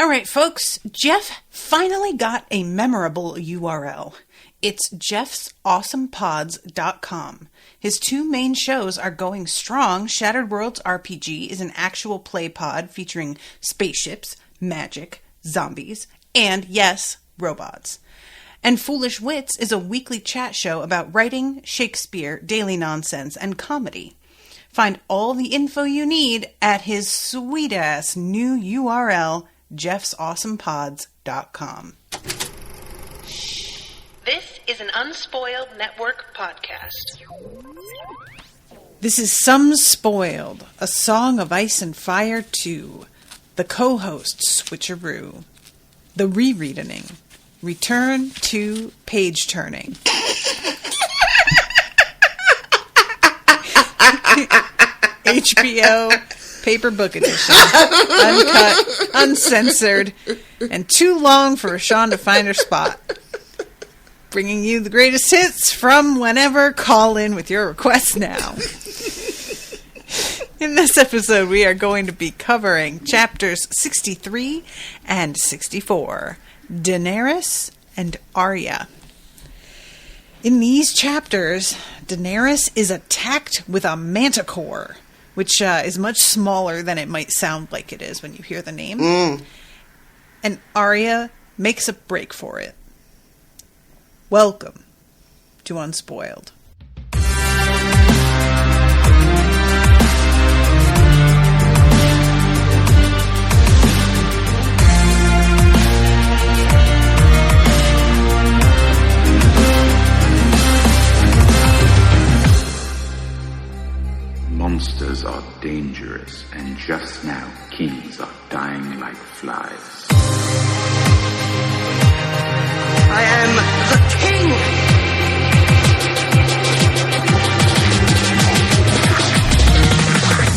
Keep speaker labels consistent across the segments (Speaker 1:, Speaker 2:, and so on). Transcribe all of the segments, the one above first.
Speaker 1: All right, folks, Jeff finally got a memorable URL. It's jeffsawesomepods.com. His two main shows are going strong. Shattered Worlds RPG is an actual play pod featuring spaceships, magic, zombies, and, yes, robots. And Foolish Wits is a weekly chat show about writing, Shakespeare, daily nonsense, and comedy. Find all the info you need at his sweet-ass new URL, jeffsawesomepods.com.
Speaker 2: This is an Unspoiled Network podcast.
Speaker 1: This is Some Spoiled, a Song of Ice and Fire 2. The co-host switcheroo. The rereading. Return to page turning. HBO paper book edition. Uncut, uncensored, and too long for Rashawn to find her spot. Bringing you the greatest hits from whenever. Call in with your requests now. In this episode, we are going to be covering chapters 63 and 64, Daenerys and Arya. In these chapters, Daenerys is attacked with a manticore, which is much smaller than it might sound like it is when you hear the name. And Arya makes a break for it. Welcome to Unspoiled.
Speaker 3: Monsters are dangerous, and just now kings are dying like flies.
Speaker 4: I am the king!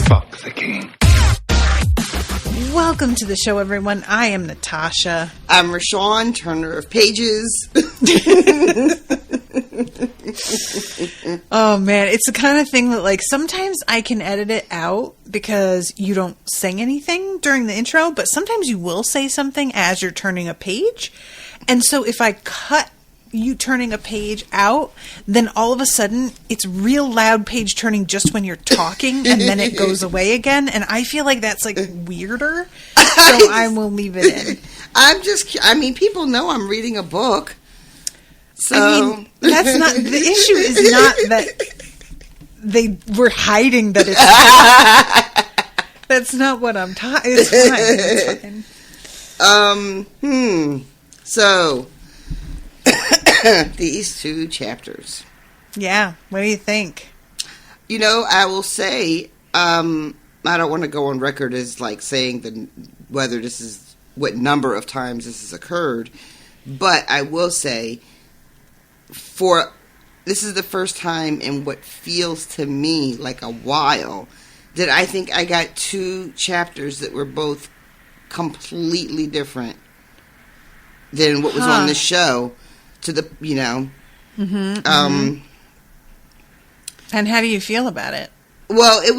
Speaker 3: Fuck the king.
Speaker 1: Welcome to the show, everyone. I am Natasha.
Speaker 4: I'm Rashawn, turner of pages.
Speaker 1: Oh, man. It's the kind of thing that, like, sometimes I can edit it out because you don't say anything during the intro, but sometimes you will say something as you're turning a page. And so if I cut you turning a page out, then all of a sudden it's real loud page turning just when you're talking, and then it goes away again. And I feel like that's, like, weirder. So I will leave it in.
Speaker 4: People know I'm reading a book. So
Speaker 1: I mean, that's not the issue. Is not that they were hiding that it's. That's not what I'm talking. It's fine.
Speaker 4: So these two chapters.
Speaker 1: Yeah. What do you think?
Speaker 4: You know, I will say, I don't want to go on record as like saying whether this is what number of times this has occurred, but I will say. This is the first time in what feels to me like a while that I think I got two chapters that were both completely different than what was on the show.
Speaker 1: And how do you feel about it?
Speaker 4: Well, it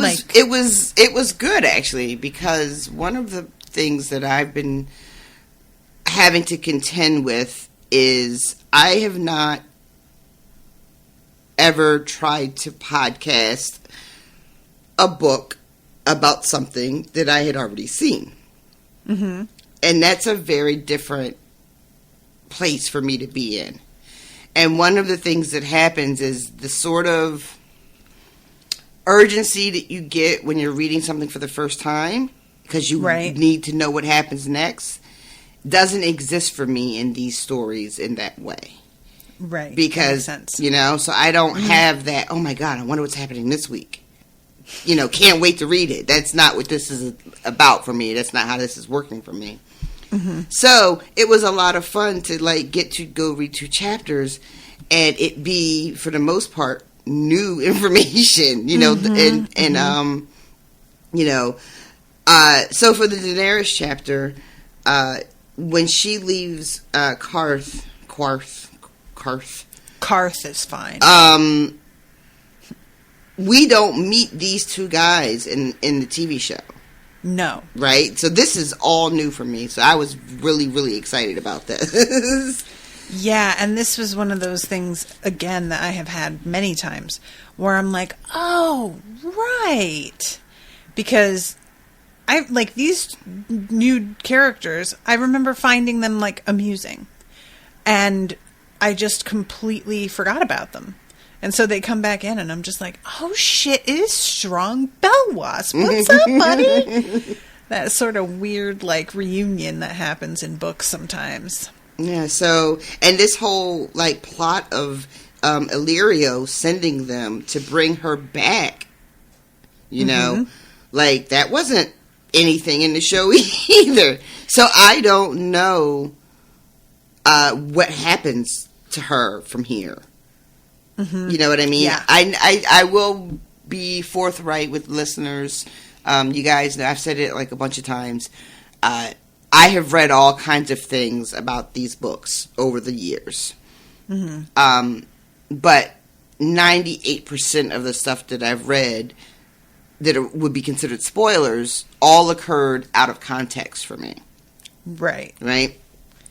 Speaker 4: was good actually, because one of the things that I've been having to contend with is I have not ever tried to podcast a book about something that I had already seen. Mm-hmm. And that's a very different place for me to be in. And one of the things that happens is the sort of urgency that you get when you're reading something for the first time, because you need to know what happens next, doesn't exist for me in these stories in that way.
Speaker 1: Right.
Speaker 4: Because, so I don't have that, oh my God, I wonder what's happening this week. Can't wait to read it. That's not what this is about for me. That's not how this is working for me. Mm-hmm. So it was a lot of fun to get to go read two chapters and it be, for the most part, new information, so for the Daenerys chapter, when she leaves Karth
Speaker 1: is fine.
Speaker 4: We don't meet these two guys in the TV show.
Speaker 1: No.
Speaker 4: Right? So this is all new for me. So I was really, really excited about this.
Speaker 1: Yeah, and this was one of those things, again, that I have had many times, where I'm like, oh, right. Because I like these new characters, I remember finding them, like, amusing. And I just completely forgot about them. And so they come back in, and I'm just like, oh, shit, it is Strong Belwas. What's up, buddy? That sort of weird, like, reunion that happens in books sometimes.
Speaker 4: Yeah, so, and this whole, like, plot of Illyrio sending them to bring her back, you know, like, that wasn't anything in the show either. So I don't know what happens to her from here. You know what I mean?
Speaker 1: Yeah.
Speaker 4: I will be forthright with listeners. You guys know, I've said it like a bunch of times. I have read all kinds of things about these books over the years. But 98% of the stuff that I've read that would be considered spoilers all occurred out of context for me.
Speaker 1: Right.
Speaker 4: Right?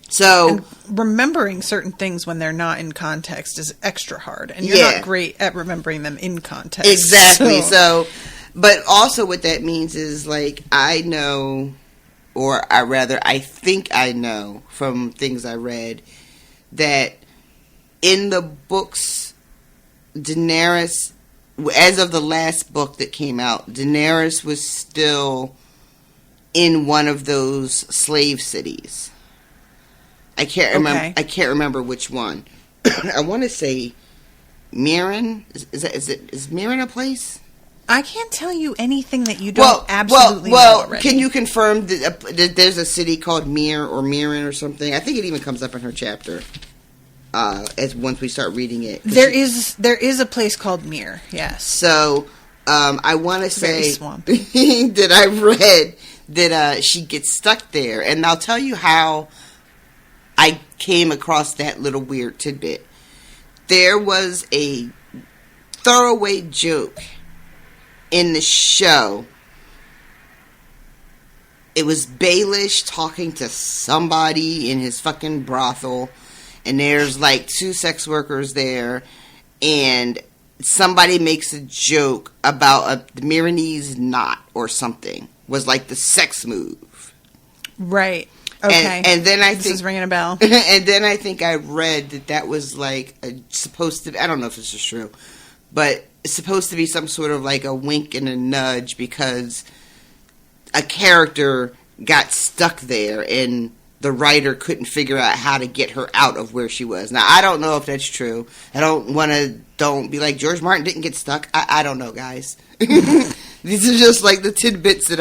Speaker 4: So,
Speaker 1: and remembering certain things when they're not in context is extra hard. And you're not great at remembering them in context.
Speaker 4: Exactly. So, but also what that means is, like, I know... or I think I know from things I read that in the books, Daenerys, as of the last book that came out, Daenerys was still in one of those slave cities. I can't remember.
Speaker 1: Okay.
Speaker 4: I can't remember which one. I want to say Mirren. Is Mirren a place?
Speaker 1: I can't tell you anything that you don't absolutely know already.
Speaker 4: Can you confirm that there's a city called Mir or Mirren or something? I think it even comes up in her chapter. As once we start reading it,
Speaker 1: there is a place called Mir. Yes.
Speaker 4: So I want to say
Speaker 1: swampy.
Speaker 4: that I read that she gets stuck there, and I'll tell you how I came across that little weird tidbit. There was a throwaway joke in the show. It was Baelish talking to somebody in his fucking brothel, and there's like 2 sex workers there, and somebody makes a joke about a Miranese knot or something was like the sex move.
Speaker 1: Right. Okay.
Speaker 4: And then I think
Speaker 1: this is ringing a bell.
Speaker 4: And then I think I read that was like supposed to. I don't know if this is true, but it's supposed to be some sort of like a wink and a nudge because a character got stuck there and the writer couldn't figure out how to get her out of where she was. Now I don't know if that's true. I don't be like George Martin didn't get stuck. I don't know, guys. These are just like the tidbits that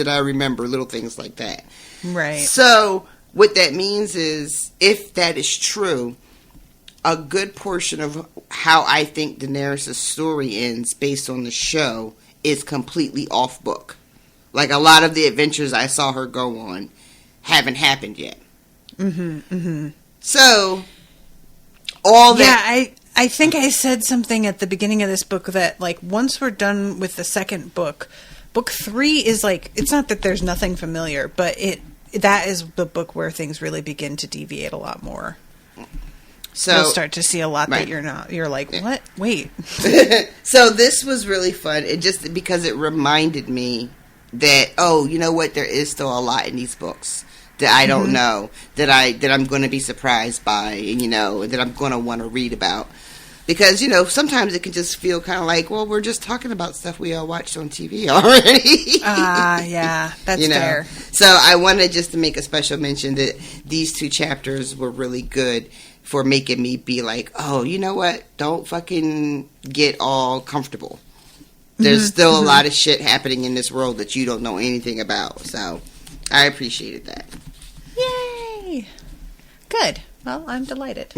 Speaker 4: I remember, little things like that.
Speaker 1: Right.
Speaker 4: So what that means is, if that is true, a good portion of how I think Daenerys' story ends based on the show is completely off book. Like a lot of the adventures I saw her go on haven't happened yet. So all that.
Speaker 1: Yeah, I think I said something at the beginning of this book that, like, once we're done with the second book, book 3 is like, it's not that there's nothing familiar, but that is the book where things really begin to deviate a lot more. So you'll start to see a lot that you're like, what? Wait.
Speaker 4: So this was really fun. It just because it reminded me that, oh, you know what? There is still a lot in these books that I don't know, that I'm going to be surprised by, and that I'm going to want to read about. Because, sometimes it can just feel kind of like, well, we're just talking about stuff we all watched on TV already.
Speaker 1: Yeah, that's fair.
Speaker 4: So I wanted just to make a special mention that these 2 chapters were really good for making me be like, oh, you know what? Don't fucking get all comfortable. There's still a lot of shit happening in this world that you don't know anything about. So I appreciated that.
Speaker 1: Yay! Good. Well, I'm delighted.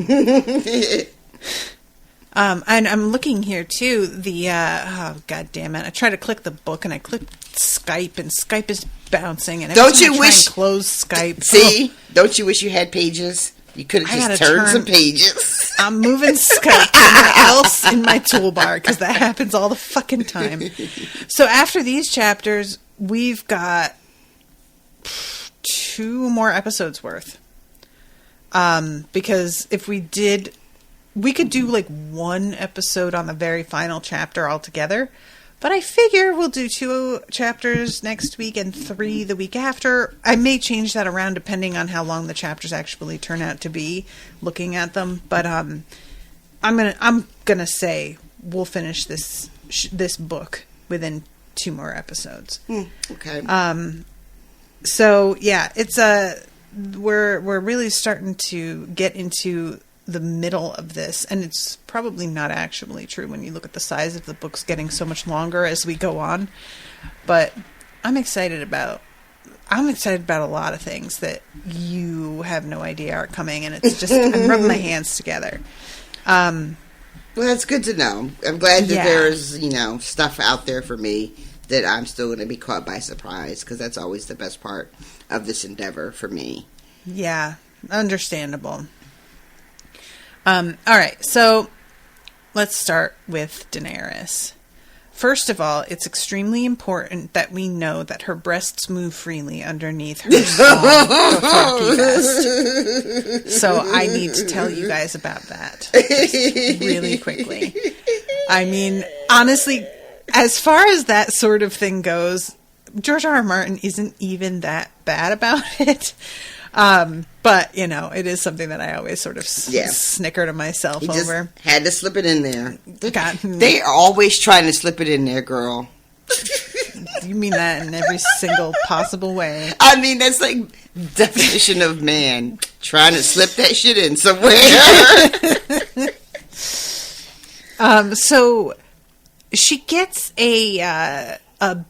Speaker 1: And I'm looking here too. Oh god damn it! I try to click the book and I click Skype and Skype is bouncing. And
Speaker 4: don't you wish
Speaker 1: close Skype?
Speaker 4: See, don't you wish you had pages? You could have just turned some pages.
Speaker 1: I'm moving Skype somewhere else in my toolbar because that happens all the fucking time. So after these chapters, we've got 2 more episodes worth. Because if we could do like 1 episode on the very final chapter altogether. But I figure we'll do 2 chapters next week and 3 the week after. I may change that around depending on how long the chapters actually turn out to be, looking at them. But I'm gonna say we'll finish this book within 2 more episodes.
Speaker 4: Okay.
Speaker 1: So yeah, it's we're really starting to get into the middle of this, and it's probably not actually true when you look at the size of the books getting so much longer as we go on. But I'm excited about a lot of things that you have no idea are coming, and it's just I'm rubbing my hands together.
Speaker 4: Well, that's good to know. I'm glad that there's stuff out there for me that I'm still going to be caught by surprise, because that's always the best part of this endeavor for me.
Speaker 1: Yeah, understandable. All right, so let's start with Daenerys. First of all, it's extremely important that we know that her breasts move freely underneath her small dothraki vest. So I need to tell you guys about that just really quickly. I mean, honestly, as far as that sort of thing goes, George R.R. Martin isn't even that bad about it. But, it is something that I always sort of snicker to myself
Speaker 4: he
Speaker 1: over.
Speaker 4: Just had to slip it in there. They are always trying to slip it in there, girl.
Speaker 1: You mean that in every single possible way.
Speaker 4: I mean, that's like definition of man. Trying to slip that shit in somewhere.
Speaker 1: So she gets a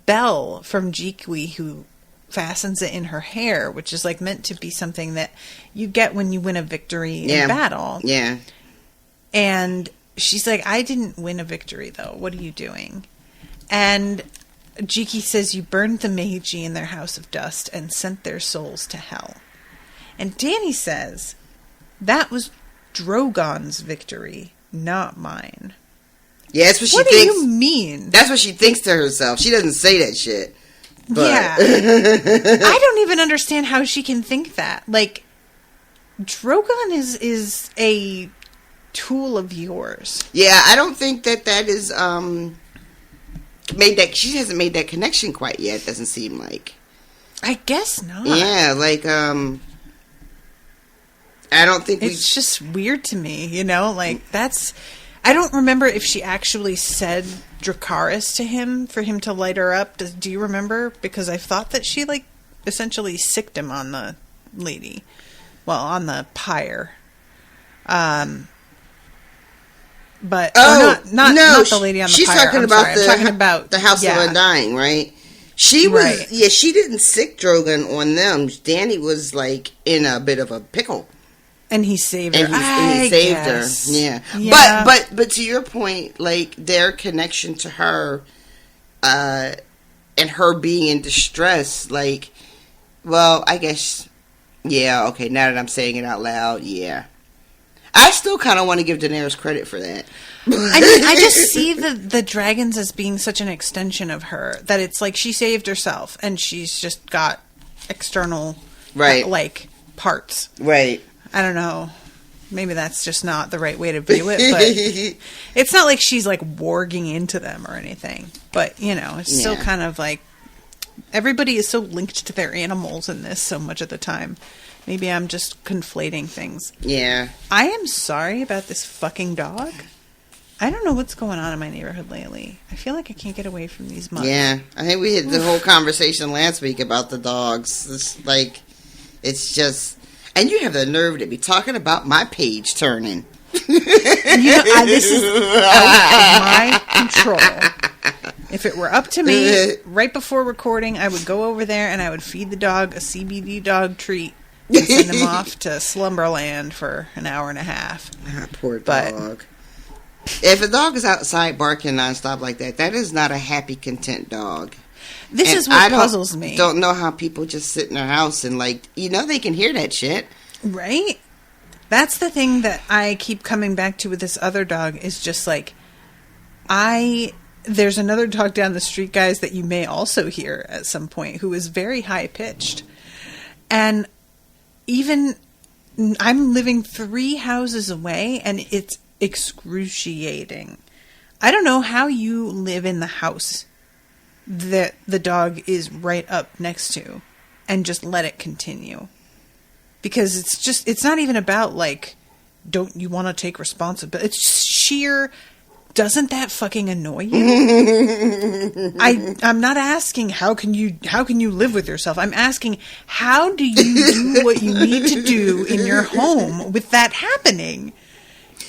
Speaker 1: bell from Jikwi, who fastens it in her hair, which is like meant to be something that you get when you win a victory in battle.
Speaker 4: Yeah.
Speaker 1: And she's like, I didn't win a victory though. What are you doing? And Jiki says, you burned the Meiji in their house of dust and sent their souls to hell. And Dany says, that was Drogon's victory, not mine.
Speaker 4: Yeah, that's what she thinks.
Speaker 1: What do you mean?
Speaker 4: That's what she thinks to herself. She doesn't say that shit. But.
Speaker 1: Yeah. I don't even understand how she can think that. Like, Drogon is a tool of yours.
Speaker 4: Yeah, I don't think that is made that. She hasn't made that connection quite yet. Doesn't seem like.
Speaker 1: I guess not.
Speaker 4: Yeah, like I don't think
Speaker 1: it's just weird to me. Like that's. I don't remember if she actually said Dracarys to him for him to light her up. Do you remember? Because I thought that she essentially sicked him on the lady. Well, on the pyre. But not the lady on the
Speaker 4: she's
Speaker 1: pyre.
Speaker 4: Talking
Speaker 1: I'm
Speaker 4: about
Speaker 1: sorry. I'm talking about
Speaker 4: the House of Undying, right? She was
Speaker 1: right.
Speaker 4: Yeah, she didn't sick Drogon on them. Dany was like in a bit of a pickle.
Speaker 1: And he saved her.
Speaker 4: And he saved her. Yeah. But to your point, like their connection to her, and her being in distress, like, well, I guess, yeah, okay. Now that I'm saying it out loud, yeah, I still kind of want to give Daenerys credit for that.
Speaker 1: I mean, I just see the dragons as being such an extension of her that it's like she saved herself and she's just got external, like parts,
Speaker 4: right.
Speaker 1: I don't know. Maybe that's just not the right way to view it, but it's not like she's like warging into them or anything. But, it's still kind of like everybody is so linked to their animals in this so much of the time. Maybe I'm just conflating things.
Speaker 4: Yeah.
Speaker 1: I am sorry about this fucking dog. I don't know what's going on in my neighborhood lately. I feel like I can't get away from these months.
Speaker 4: Yeah. I think we had the whole conversation last week about the dogs. It's just... And you have the nerve to be talking about my page turning.
Speaker 1: This is out of my control. If it were up to me, right before recording, I would go over there and I would feed the dog a CBD dog treat and send him off to Slumberland for an hour and a half.
Speaker 4: Poor dog. If a dog is outside barking nonstop like that, that is not a happy, content dog.
Speaker 1: This is what puzzles me.
Speaker 4: Don't know how people just sit in their house and they can hear that shit.
Speaker 1: Right? That's the thing that I keep coming back to with this other dog is just like, I there's another dog down the street, guys, that you may also hear at some point, who is very high-pitched. And even I'm living 3 houses away, and it's excruciating. I don't know how you live in the house that the dog is right up next to and just let it continue. Because it's not even about, like, don't you want to take responsibility. It's just sheer, doesn't that fucking annoy you? I'm not asking how can you live with yourself. I'm asking, how do you do what you need to do in your home with that happening?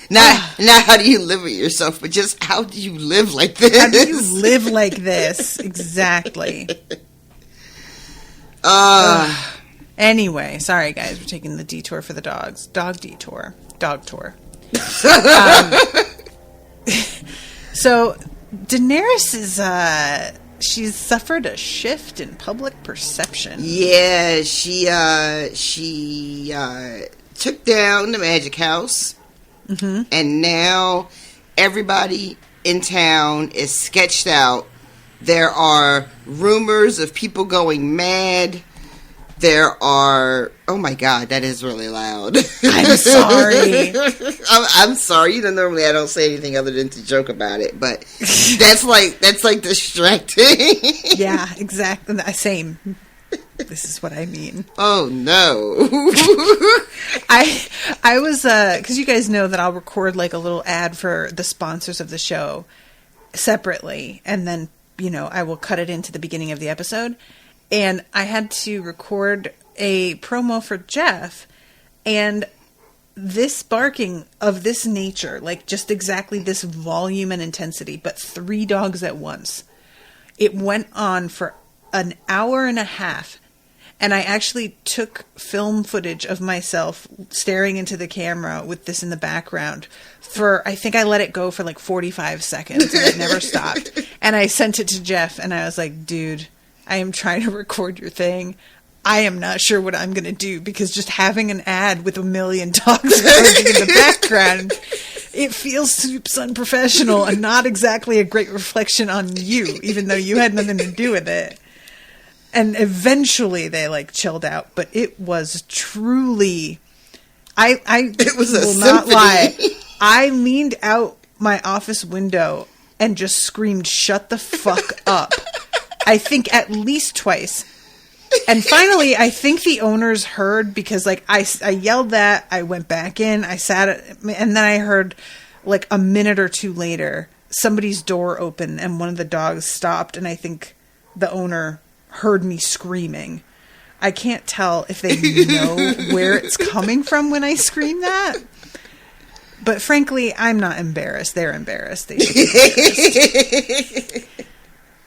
Speaker 4: Not how do you live with yourself, but just how do you live like this?
Speaker 1: How do you live like this? Exactly. Anyway, sorry guys, we're taking the detour for the dogs. Dog detour. Dog tour. So, Daenerys is, she's suffered a shift in public perception.
Speaker 4: Yeah, she took down the Magic House. Mm-hmm. And now everybody in town is sketched out. There are rumors of people going mad. There are... Oh my God, that is really loud.
Speaker 1: I'm sorry.
Speaker 4: I'm sorry. You know, normally I don't say anything other than to joke about it, but that's like distracting.
Speaker 1: Yeah, exactly. Same. This is what I mean.
Speaker 4: Oh no.
Speaker 1: I was because you guys know that I'll record like a little ad for the sponsors of the show separately, and then I will cut it into the beginning of the episode. And I had to record a promo for Jeff, and this barking of this nature, like just exactly this volume and intensity, but 3 dogs at once. It went on for an hour and a half, and I actually took film footage of myself staring into the camera with this in the background I think I let it go for like 45 seconds, and it never stopped. And I sent it to Jeff, and I was like, dude, I am trying to record your thing. I am not sure what I'm going to do, because just having an ad with 1 million dogs barking in the background, it feels super unprofessional and not exactly a great reflection on you, even though you had nothing to do with it. And eventually they like chilled out, but it was truly, it was will not lie. I leaned out my office window and just screamed, "Shut the fuck up." I think at least twice. And finally, I think the owners heard, because like I yelled that, I went back in, I sat, and then I heard like a minute or two later, somebody's door open and one of the dogs stopped, and I think the owner heard me screaming. I can't tell if they know where it's coming from when I scream that. But frankly, I'm not embarrassed. They're embarrassed. They should be embarrassed.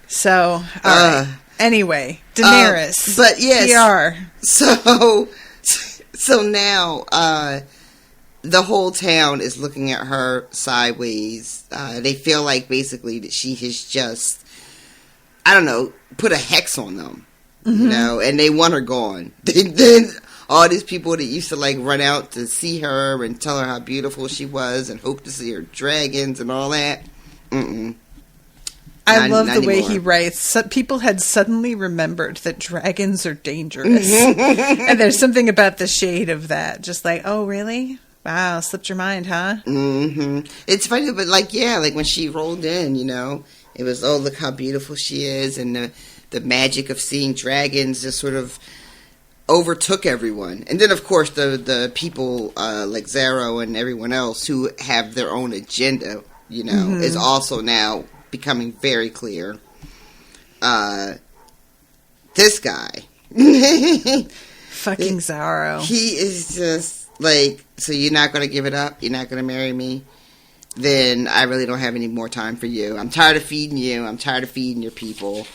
Speaker 1: So, all right. Anyway, Daenerys.
Speaker 4: But yes.
Speaker 1: PR.
Speaker 4: So now, the whole town is looking at her sideways. They feel like basically that she has just, I don't know, put a hex on them. Mm-hmm. And they want her gone. Then all these people that used to like run out to see her and tell her how beautiful she was and hope to see her dragons and all that.
Speaker 1: I love the way he writes. People had suddenly remembered that dragons are dangerous. And there's something about the shade of that. Just like, oh, really? Wow, slipped your mind, huh? Mm-hmm.
Speaker 4: It's funny, but like when she rolled in, it was, oh, look how beautiful she is. And the magic of seeing dragons just sort of overtook everyone. And then, of course, the people like Zaro and everyone else who have their own agenda, is also now becoming very clear. This guy.
Speaker 1: Fucking Zaro.
Speaker 4: He is just like, so you're not going to give it up? You're not going to marry me? Then I really don't have any more time for you. I'm tired of feeding you. I'm tired of feeding your people,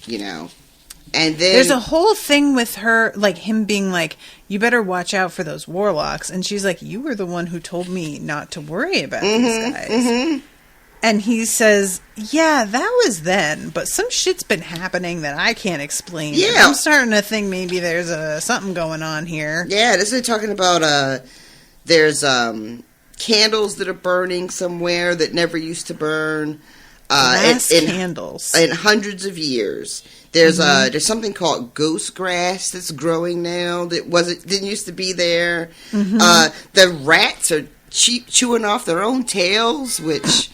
Speaker 4: And then
Speaker 1: there's a whole thing with her, like him being like, you better watch out for those warlocks. And she's like, you were the one who told me not to worry about these guys. Mm-hmm. And he says, yeah, that was then, but some shit's been happening that I can't explain. Yeah. I'm starting to think maybe there's something going on here.
Speaker 4: Yeah, this is talking about, there's candles that are burning somewhere that never used to burn.
Speaker 1: Candles.
Speaker 4: In hundreds of years. There's something called ghost grass that's growing now that didn't used to be there. The rats are chewing off their own tails, which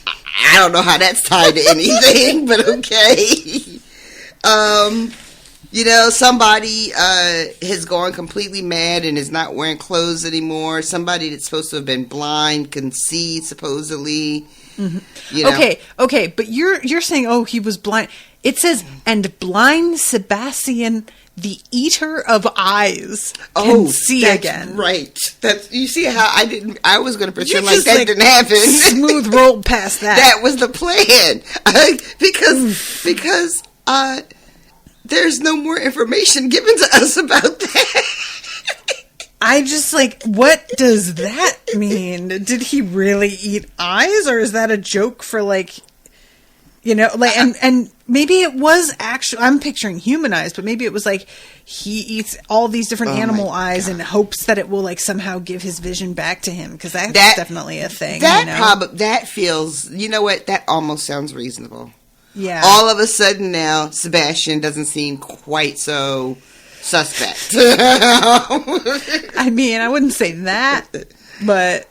Speaker 4: I don't know how that's tied to anything, but okay. Somebody has gone completely mad and is not wearing clothes anymore. Somebody that's supposed to have been blind can see, supposedly.
Speaker 1: Okay, but you're saying, he was blind. It says, and blind Sebastian, the eater of eyes, can see again.
Speaker 4: Right. You see how I was going to pretend like that didn't happen.
Speaker 1: Smooth rolled past that.
Speaker 4: That was the plan. Because there's no more information given to us about that.
Speaker 1: I just what does that mean? Did he really eat eyes, or is that a joke for and maybe it was actually, I'm picturing human eyes, but maybe it was he eats all these different animal eyes in hopes that it will somehow give his vision back to him, because that's definitely a thing.
Speaker 4: That feels, that almost sounds reasonable.
Speaker 1: Yeah.
Speaker 4: All of a sudden now, Sebastian doesn't seem quite so suspect.
Speaker 1: I mean, I wouldn't say that, but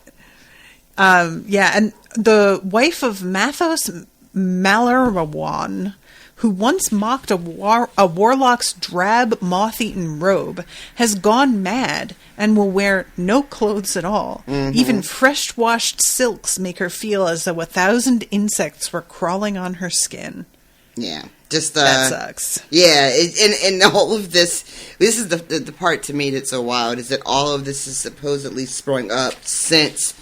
Speaker 1: and the wife of Mathos Malarawan, who once mocked a warlock's drab, moth-eaten robe, has gone mad and will wear no clothes at all. Even fresh-washed silks make her feel as though 1,000 insects were crawling on her skin.
Speaker 4: Yeah.
Speaker 1: That sucks.
Speaker 4: Yeah, and all of this is the part to me that's so wild, is that all of this is supposedly sprung up since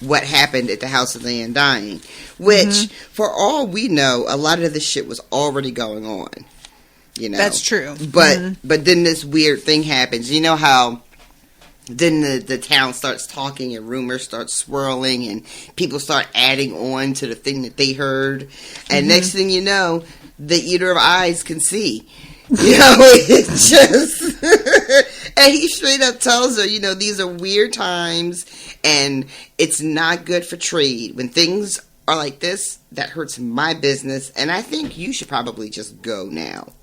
Speaker 4: what happened at the House of the Undying, which, for all we know, a lot of this shit was already going on.
Speaker 1: That's true.
Speaker 4: But then this weird thing happens. You know how then the town starts talking and rumors start swirling and people start adding on to the thing that they heard, and next thing you know, the eater of eyes can see. It's just and he straight up tells her, these are weird times and it's not good for trade. When things are like this, that hurts my business, and I think you should probably just go now.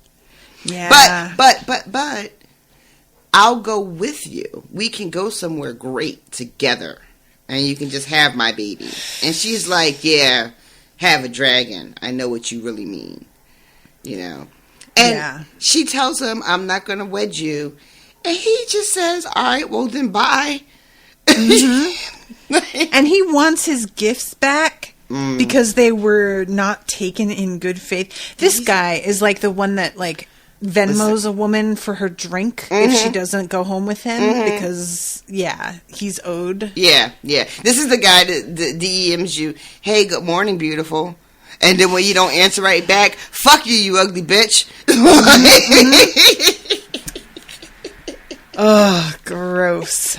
Speaker 1: Yeah.
Speaker 4: But I'll go with you. We can go somewhere great together, and you can just have my baby. And she's like, yeah, have a dragon. I know what you really mean. And she tells him, I'm not going to wed you. And he just says, all right, well then bye.
Speaker 1: And he wants his gifts back because they were not taken in good faith. This guy is the one that Venmos a woman for her drink if she doesn't go home with him because he's owed. Yeah.
Speaker 4: This is the guy that DMs you, hey, good morning, beautiful. And then when you don't answer right back, fuck you, you ugly bitch.
Speaker 1: Ugh, gross.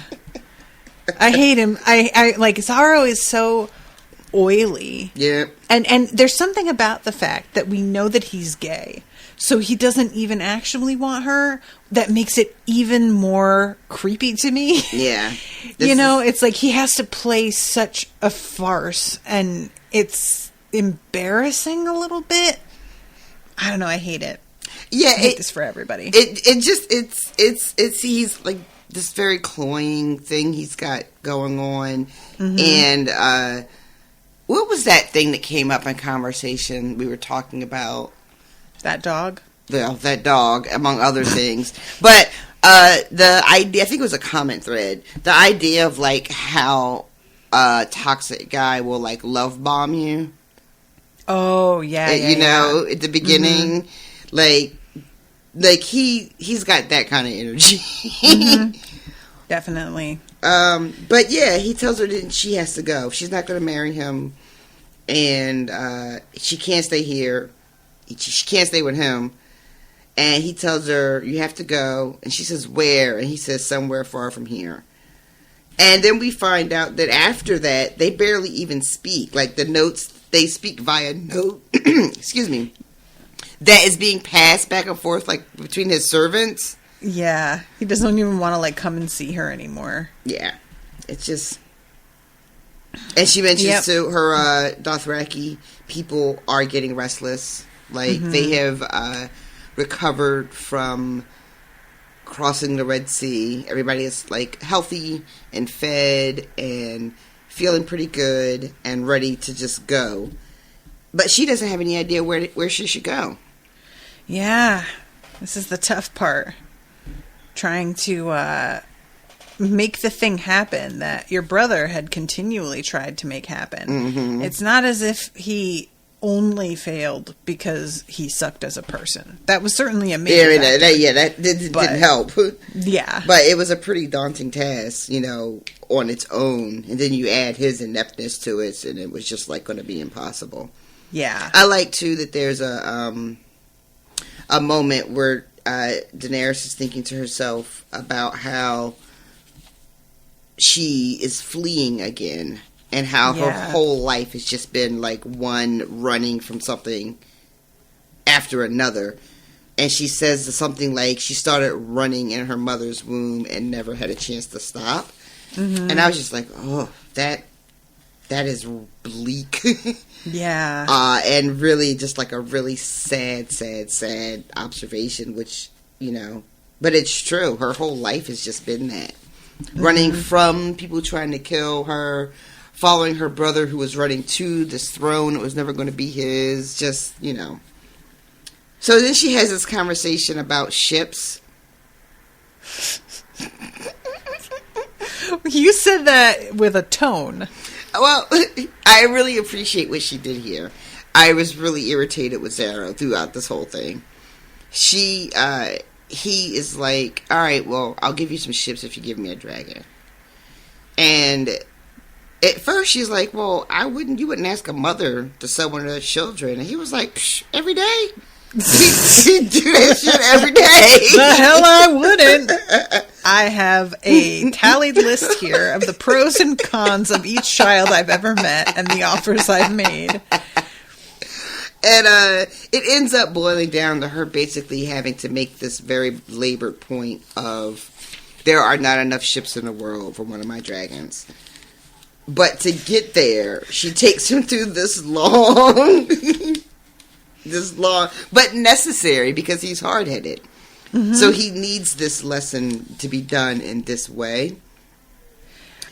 Speaker 1: I hate him. I Zaro is so oily.
Speaker 4: Yeah.
Speaker 1: And there's something about the fact that we know that he's gay. So he doesn't even actually want her. That makes it even more creepy to me.
Speaker 4: Yeah.
Speaker 1: It's he has to play such a farce, and it's embarrassing a little bit. I don't know. I hate it.
Speaker 4: Yeah,
Speaker 1: I hate this for everybody.
Speaker 4: It's he's this very cloying thing he's got going on, and what was that thing that came up in conversation we were talking about?
Speaker 1: That dog.
Speaker 4: That dog, among other things, but the idea, I think it was a comment thread. The idea of like how toxic guy will like love bomb you.
Speaker 1: Oh yeah,
Speaker 4: you know, at the beginning, like he's got that kind of energy.
Speaker 1: Definitely.
Speaker 4: But yeah, he tells her that she has to go. She's not going to marry him, and she can't stay here. She can't stay with him. And he tells her, you have to go. And she says, where? And he says, somewhere far from here. And then we find out that after that, they barely even speak. Like the notes, they speak via note. Excuse me. That is being passed back and forth like between his servants.
Speaker 1: Yeah. He doesn't even want to like come and see her anymore.
Speaker 4: Yeah. It's just... And she mentions to her Dothraki people are getting restless. Like, they have recovered from crossing the Red Sea. Everybody is, like, healthy and fed and feeling pretty good and ready to just go. But she doesn't have any idea where she should go.
Speaker 1: Yeah. This is the tough part. Trying to make the thing happen that your brother had continually tried to make happen. Mm-hmm. It's not as if he only failed because he sucked as a person. That was certainly a major factor.
Speaker 4: That didn't help.
Speaker 1: Yeah.
Speaker 4: But it was a pretty daunting task, you know, on its own. And then you add his ineptness to it, and it was just, like, going to be impossible.
Speaker 1: Yeah.
Speaker 4: I like, too, that there's a moment where Daenerys is thinking to herself about how she is fleeing again. And how her whole life has just been, like, one running from something after another. And she says something like she started running in her mother's womb and never had a chance to stop. Mm-hmm. And I was just like, oh, that is bleak.
Speaker 1: Yeah.
Speaker 4: And really just, like, a really sad observation, which, you know. But it's true. Her whole life has just been that. Mm-hmm. Running from people trying to kill her. Following her brother who was running to this throne. It was never going to be his. Just, you know. So then she has this conversation about ships.
Speaker 1: You said that with a tone.
Speaker 4: Well, I really appreciate what she did here. I was really irritated with Zara throughout this whole thing. He is like, all right, well, I'll give you some ships if you give me a dragon. And at first, she's like, well, you wouldn't ask a mother to sell one of their children. And he was like, every day. He'd do that shit every day.
Speaker 1: The hell I wouldn't. I have a tallied list here of the pros and cons of each child I've ever met and the offers I've made.
Speaker 4: And it ends up boiling down to her basically having to make this very labored point of there are not enough ships in the world for one of my dragons. But to get there, she takes him through this long, but necessary because he's hard-headed. Mm-hmm. So he needs this lesson to be done in this way.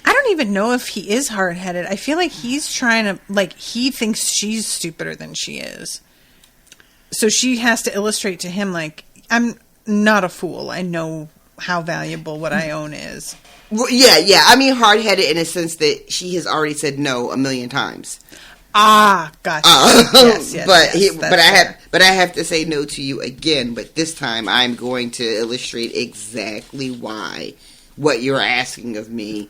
Speaker 1: I don't even know if he is hard-headed. I feel like he's trying to, like, he thinks she's stupider than she is. So she has to illustrate to him, like, I'm not a fool. I know how valuable what I own is.
Speaker 4: Well, yeah. I mean, hard-headed in a sense that she has already said no a million times.
Speaker 1: Ah, gotcha. Yes,
Speaker 4: but I have to say no to you again. But this time, I'm going to illustrate exactly why what you're asking of me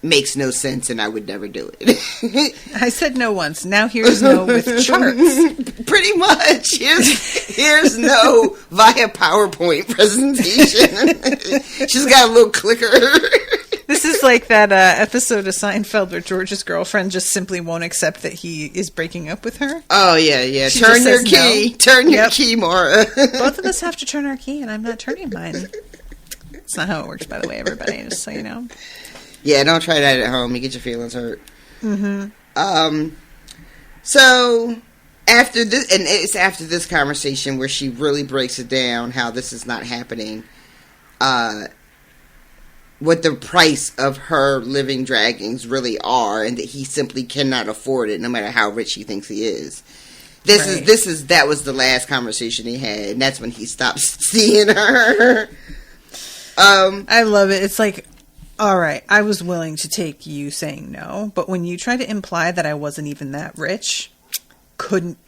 Speaker 4: makes no sense, and I would never do it.
Speaker 1: I said no once. Now here's no with charts.
Speaker 4: Pretty much. Here's no via PowerPoint presentation. She's got a little clicker.
Speaker 1: This is like that episode of Seinfeld where George's girlfriend just simply won't accept that he is breaking up with her.
Speaker 4: Oh, yeah. Turn your key. No. Turn your key, Maura.
Speaker 1: Both of us have to turn our key, and I'm not turning mine. That's not how it works, by the way, everybody, just so you know.
Speaker 4: Yeah, don't try that at home. You get your feelings hurt.
Speaker 1: Mm-hmm.
Speaker 4: So, after this, and it's after this conversation where she really breaks it down how this is not happening, what the price of her living dragons really are, and that he simply cannot afford it, no matter how rich he thinks he is. That was the last conversation he had, and that's when he stopped seeing her.
Speaker 1: I love it. It's like, all right, I was willing to take you saying no, but when you try to imply that I wasn't even that rich, couldn't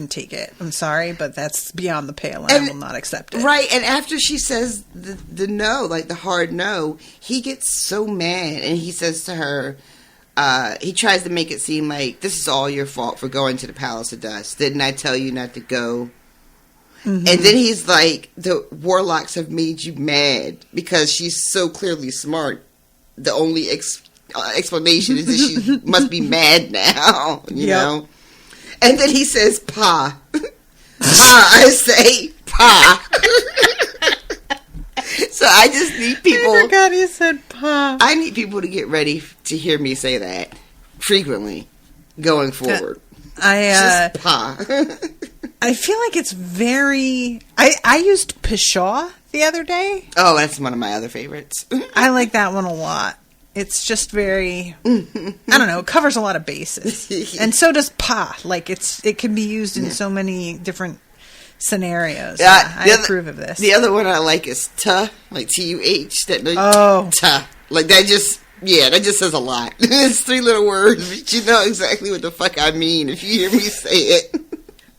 Speaker 1: take it. I'm sorry, but that's beyond the pale, and I will not accept it.
Speaker 4: Right, and after she says the no, like the hard no, he gets so mad, and he says to her, he tries to make it seem like this is all your fault for going to the Palace of Dust. Didn't I tell you not to go? Mm-hmm. And then he's like, the warlocks have made you mad because she's so clearly smart. The only explanation is that she must be mad now, you know? And then he says, Pa. I say, Pa. So I just need people.
Speaker 1: I forgot he said Pa.
Speaker 4: I need people to get ready to hear me say that. frequently going forward.
Speaker 1: I
Speaker 4: Pa.
Speaker 1: I feel like it's very... I used pshaw the other day.
Speaker 4: Oh, that's one of my other favorites.
Speaker 1: I like that one a lot. It's just very... I don't know. It covers a lot of bases. And so does pa. Like, it can be used in so many different scenarios. I approve of this.
Speaker 4: The other one I like is tuh, like T-U-H.
Speaker 1: Oh.
Speaker 4: Tuh. Like, that just says a lot. It's 3 little words, but you know exactly what the fuck I mean if you hear me say it.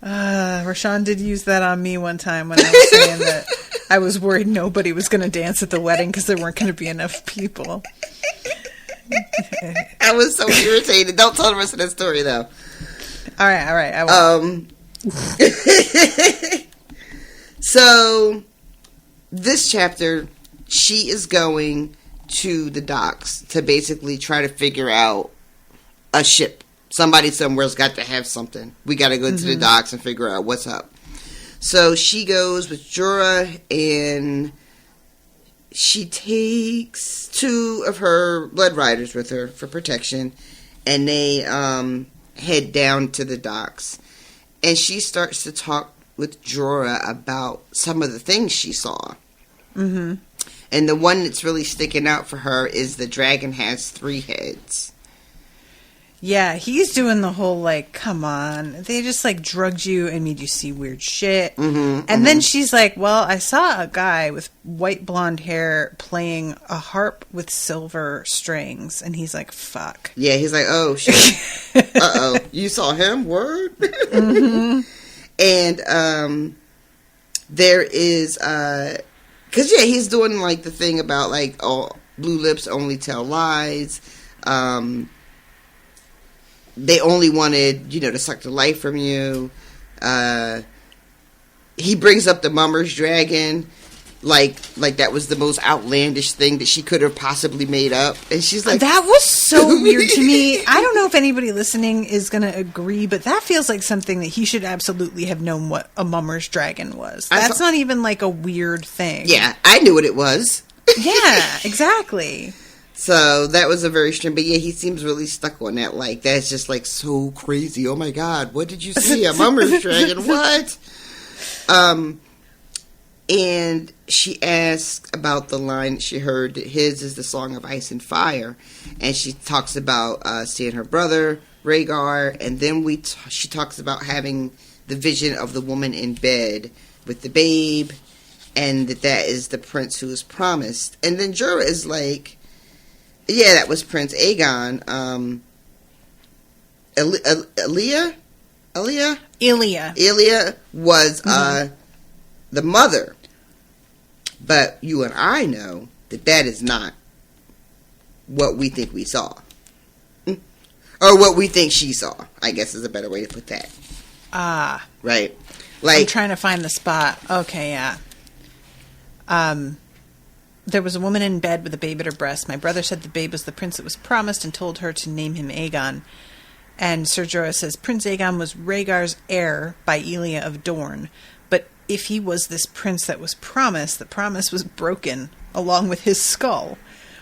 Speaker 1: Rashawn did use that on me one time when I was saying that I was worried nobody was going to dance at the wedding because there weren't going to be enough people.
Speaker 4: I was so irritated. Don't tell the rest of that story, though.
Speaker 1: All right. I won't.
Speaker 4: So, this chapter, she is going to the docks to basically try to figure out a ship. Somebody somewhere's got to have something. We got to go to the docks and figure out what's up. So she goes with Jorah, and she takes 2 of her blood riders with her for protection, and they head down to the docks. And she starts to talk with Jorah about some of the things she saw. Mm-hmm. And the one that's really sticking out for her is the dragon has 3 heads.
Speaker 1: Yeah, he's doing the whole, like, come on. They just, like, drugged you and made you see weird shit. And then she's like, well, I saw a guy with white blonde hair playing a harp with silver strings. And he's like, fuck.
Speaker 4: Yeah, he's like, oh, shit. Uh-oh. You saw him? Word? And there is... Because, yeah, he's doing, like, the thing about, like, oh, blue lips only tell lies. They only wanted, to suck the life from you. He brings up the Mummer's Dragon, like that was the most outlandish thing that she could have possibly made up. And she's like...
Speaker 1: That was so weird to me. I don't know if anybody listening is going to agree, but that feels like something that he should absolutely have known what a Mummer's Dragon was. That's not even, like, a weird thing.
Speaker 4: Yeah, I knew what it was.
Speaker 1: Yeah, exactly.
Speaker 4: So that was a very strange, but yeah, he seems really stuck on that. Like, that's just like so crazy. Oh my God, what did you see? A Mummer's Dragon? What? And she asks about the line she heard that his is the Song of Ice and Fire, and she talks about seeing her brother Rhaegar, and then she talks about having the vision of the woman in bed with the babe, and that is the prince who is promised. And then Jorah is like, yeah, that was Prince Aegon. Elia was the mother. But you and I know that is not what we think we saw. Or what we think she saw, I guess is a better way to put that. Right. Like,
Speaker 1: I'm trying to find the spot. Okay, yeah. There was a woman in bed with a babe at her breast. My brother said the babe was the prince that was promised and told her to name him Aegon. And Ser Jorah says, Prince Aegon was Rhaegar's heir by Elia of Dorne. But if he was this prince that was promised, the promise was broken along with his skull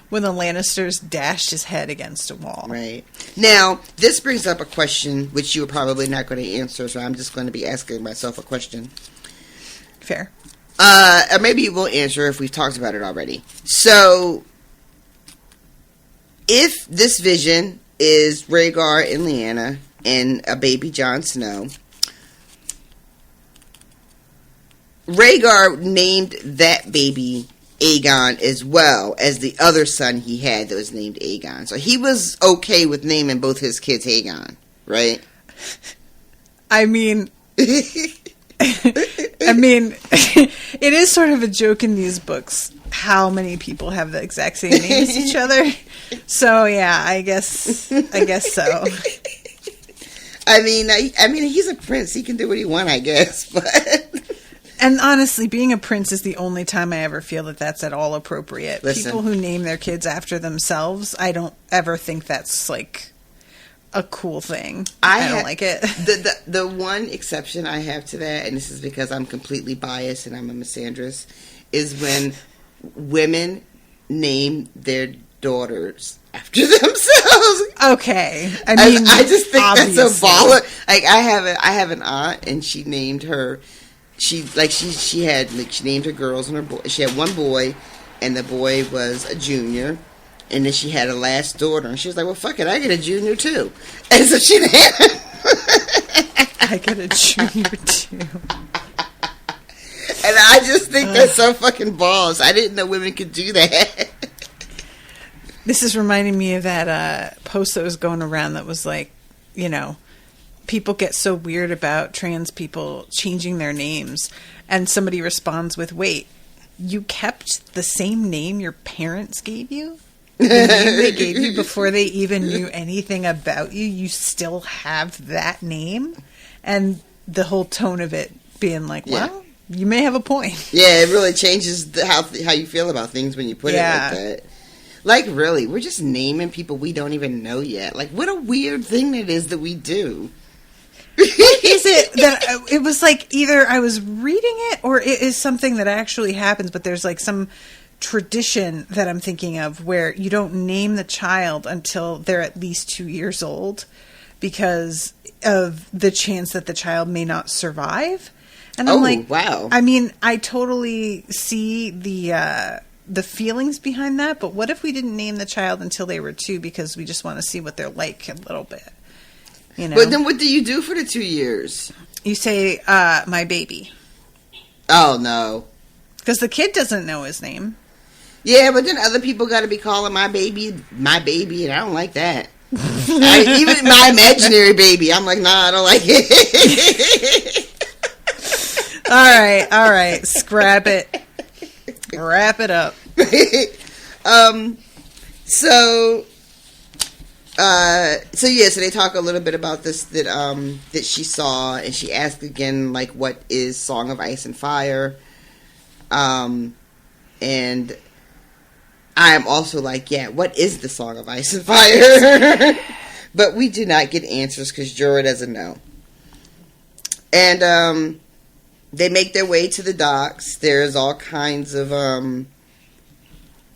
Speaker 1: when the Lannisters dashed his head against a wall.
Speaker 4: Right. Now, this brings up a question which you are probably not going to answer, so I'm just going to be asking myself a question.
Speaker 1: Fair.
Speaker 4: Or maybe you will answer if we've talked about it already. So, if this vision is Rhaegar and Lyanna and a baby Jon Snow, Rhaegar named that baby Aegon as well as the other son he had that was named Aegon. So he was okay with naming both his kids Aegon, right?
Speaker 1: I mean... it is sort of a joke in these books how many people have the exact same name as each other. So yeah, I guess so.
Speaker 4: I mean, he's a prince. He can do what he wants, I guess. But
Speaker 1: and honestly, being a prince is the only time I ever feel that that's at all appropriate.
Speaker 4: Listen.
Speaker 1: People who name their kids after themselves, I don't ever think that's like a cool thing. I don't like it.
Speaker 4: The one exception I have to that, and this is because I'm completely biased and I'm a misandrist, is when women name their daughters after after themselves.
Speaker 1: Okay. I mean,
Speaker 4: I just think
Speaker 1: obviously.
Speaker 4: that's a baller. Like, I have an aunt, and she named her. She named her girls and her boy. She had one boy, and the boy was a junior. And then she had a last daughter, and she was like, "Well, fuck it, I get a junior too." And so she named.
Speaker 1: I get a junior too.
Speaker 4: And I just think that's so fucking balls. I didn't know women could do that.
Speaker 1: This is reminding me of that post that was going around that was like, you know, people get so weird about trans people changing their names. And somebody responds with, wait, you kept the same name your parents gave you? The name they gave you before they even knew anything about you? You still have that name? And the whole tone of it being like, well, you may have a point.
Speaker 4: Yeah, it really changes how you feel about things when you put it like that. Like, really, we're just naming people we don't even know yet. Like, what a weird thing that is that we do.
Speaker 1: What is it that it was like either I was reading it or it is something that actually happens, but there's like some tradition that I'm thinking of where you don't name the child until they're at least 2 years old because of the chance that the child may not survive. And I'm like,
Speaker 4: wow.
Speaker 1: I mean, I totally see the feelings behind that, but what if we didn't name the child until they were 2 because we just want to see what they're like a little bit? You know?
Speaker 4: But then what do you do for the 2 years?
Speaker 1: You say, my baby.
Speaker 4: Oh, no.
Speaker 1: Because the kid doesn't know his name.
Speaker 4: Yeah, but then other people got to be calling my baby, and I don't like that. Even my imaginary baby, I'm like, nah, I don't like it.
Speaker 1: All right. Scrap it. Wrap it up.
Speaker 4: So they talk a little bit about this that she saw, and she asked again, like, what is Song of Ice and Fire? And I'm also like, yeah, what is the Song of Ice and Fire? But we do not get answers because Jorah doesn't know. And they make their way to the docks. There's all kinds of